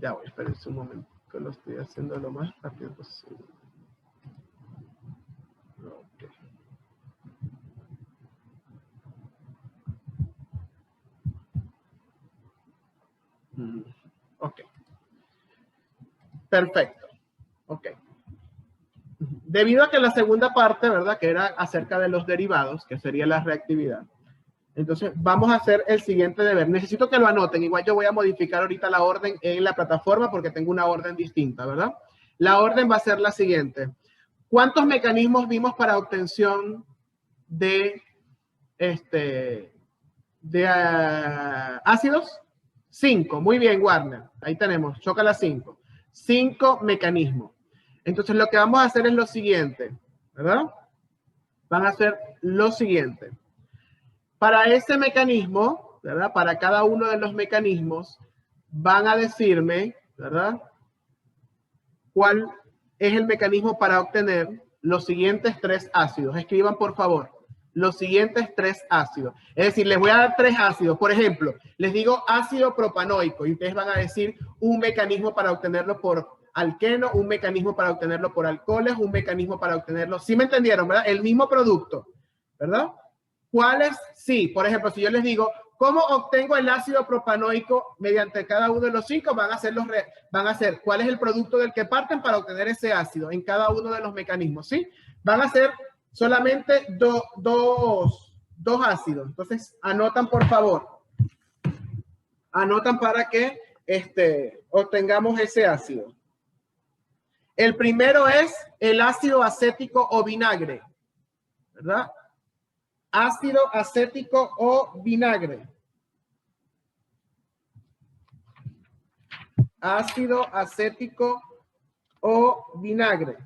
Ya voy, espérense un momento, que lo estoy haciendo lo más rápido posible. Ok. Ok. Perfecto. Ok. Debido a que la segunda parte, ¿verdad? Que era acerca de los derivados, que sería la reactividad. Entonces, vamos a hacer el siguiente deber. Necesito que lo anoten. Igual yo voy a modificar ahorita la orden en la plataforma porque tengo una orden distinta, ¿verdad? La orden va a ser la siguiente. ¿Cuántos mecanismos vimos para obtención de ácidos? 5. Muy bien, Warner. Ahí tenemos. Choca las 5. 5 mecanismos. Entonces lo que vamos a hacer es lo siguiente, ¿verdad? Van a hacer lo siguiente. Para ese mecanismo, ¿verdad? Para cada uno de los mecanismos, van a decirme, ¿verdad? ¿Cuál es el mecanismo para obtener los siguientes 3 ácidos? Escriban, por favor, los siguientes 3 ácidos. Es decir, les voy a dar 3 ácidos. Por ejemplo, les digo ácido propanoico y ustedes van a decir un mecanismo para obtenerlo por alqueno, un mecanismo para obtenerlo por alcoholes, un mecanismo para obtenerlo. ¿Sí me entendieron, verdad? El mismo producto, ¿verdad? ¿Cuáles? Sí, por ejemplo, si yo les digo, ¿cómo obtengo el ácido propanoico mediante cada uno de los 5? Van a hacer cuál es el producto del que parten para obtener ese ácido en cada uno de los mecanismos, ¿sí? Van a ser solamente dos ácidos. Entonces, anotan, por favor. Anotan para que obtengamos ese ácido. El primero es el ácido acético o vinagre, ¿verdad? Ácido acético o vinagre. Ácido acético o vinagre.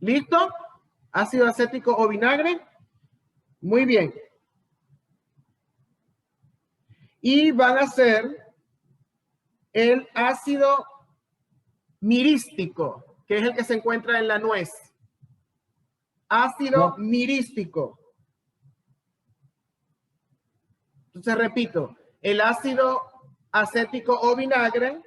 ¿Listo? Ácido acético o vinagre. Muy bien. Y van a ser el ácido mirístico, que es el que se encuentra en la nuez. Ácido mirístico. Entonces repito, el ácido acético o vinagre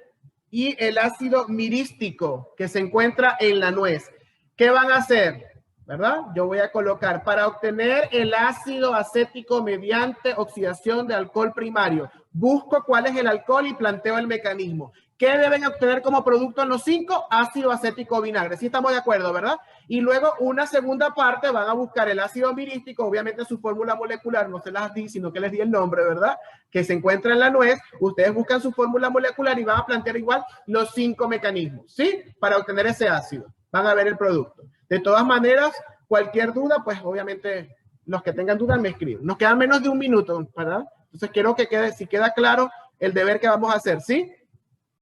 y el ácido mirístico que se encuentra en la nuez. ¿Qué van a hacer? ¿Verdad? Yo voy a colocar para obtener el ácido acético mediante oxidación de alcohol primario. Busco cuál es el alcohol y planteo el mecanismo. ¿Qué deben obtener como producto en los 5? Ácido acético o vinagre. Sí estamos de acuerdo, ¿verdad? Y luego una segunda parte van a buscar el ácido mirístico, obviamente su fórmula molecular, no se las di, sino que les di el nombre, ¿verdad? Que se encuentra en la nuez. Ustedes buscan su fórmula molecular y van a plantear igual los 5 mecanismos, ¿sí? Para obtener ese ácido. Van a ver el producto. De todas maneras, cualquier duda, pues obviamente los que tengan dudas me escriben. Nos queda menos de un minuto, ¿verdad? Entonces quiero que quede, si queda claro el deber que vamos a hacer, ¿sí?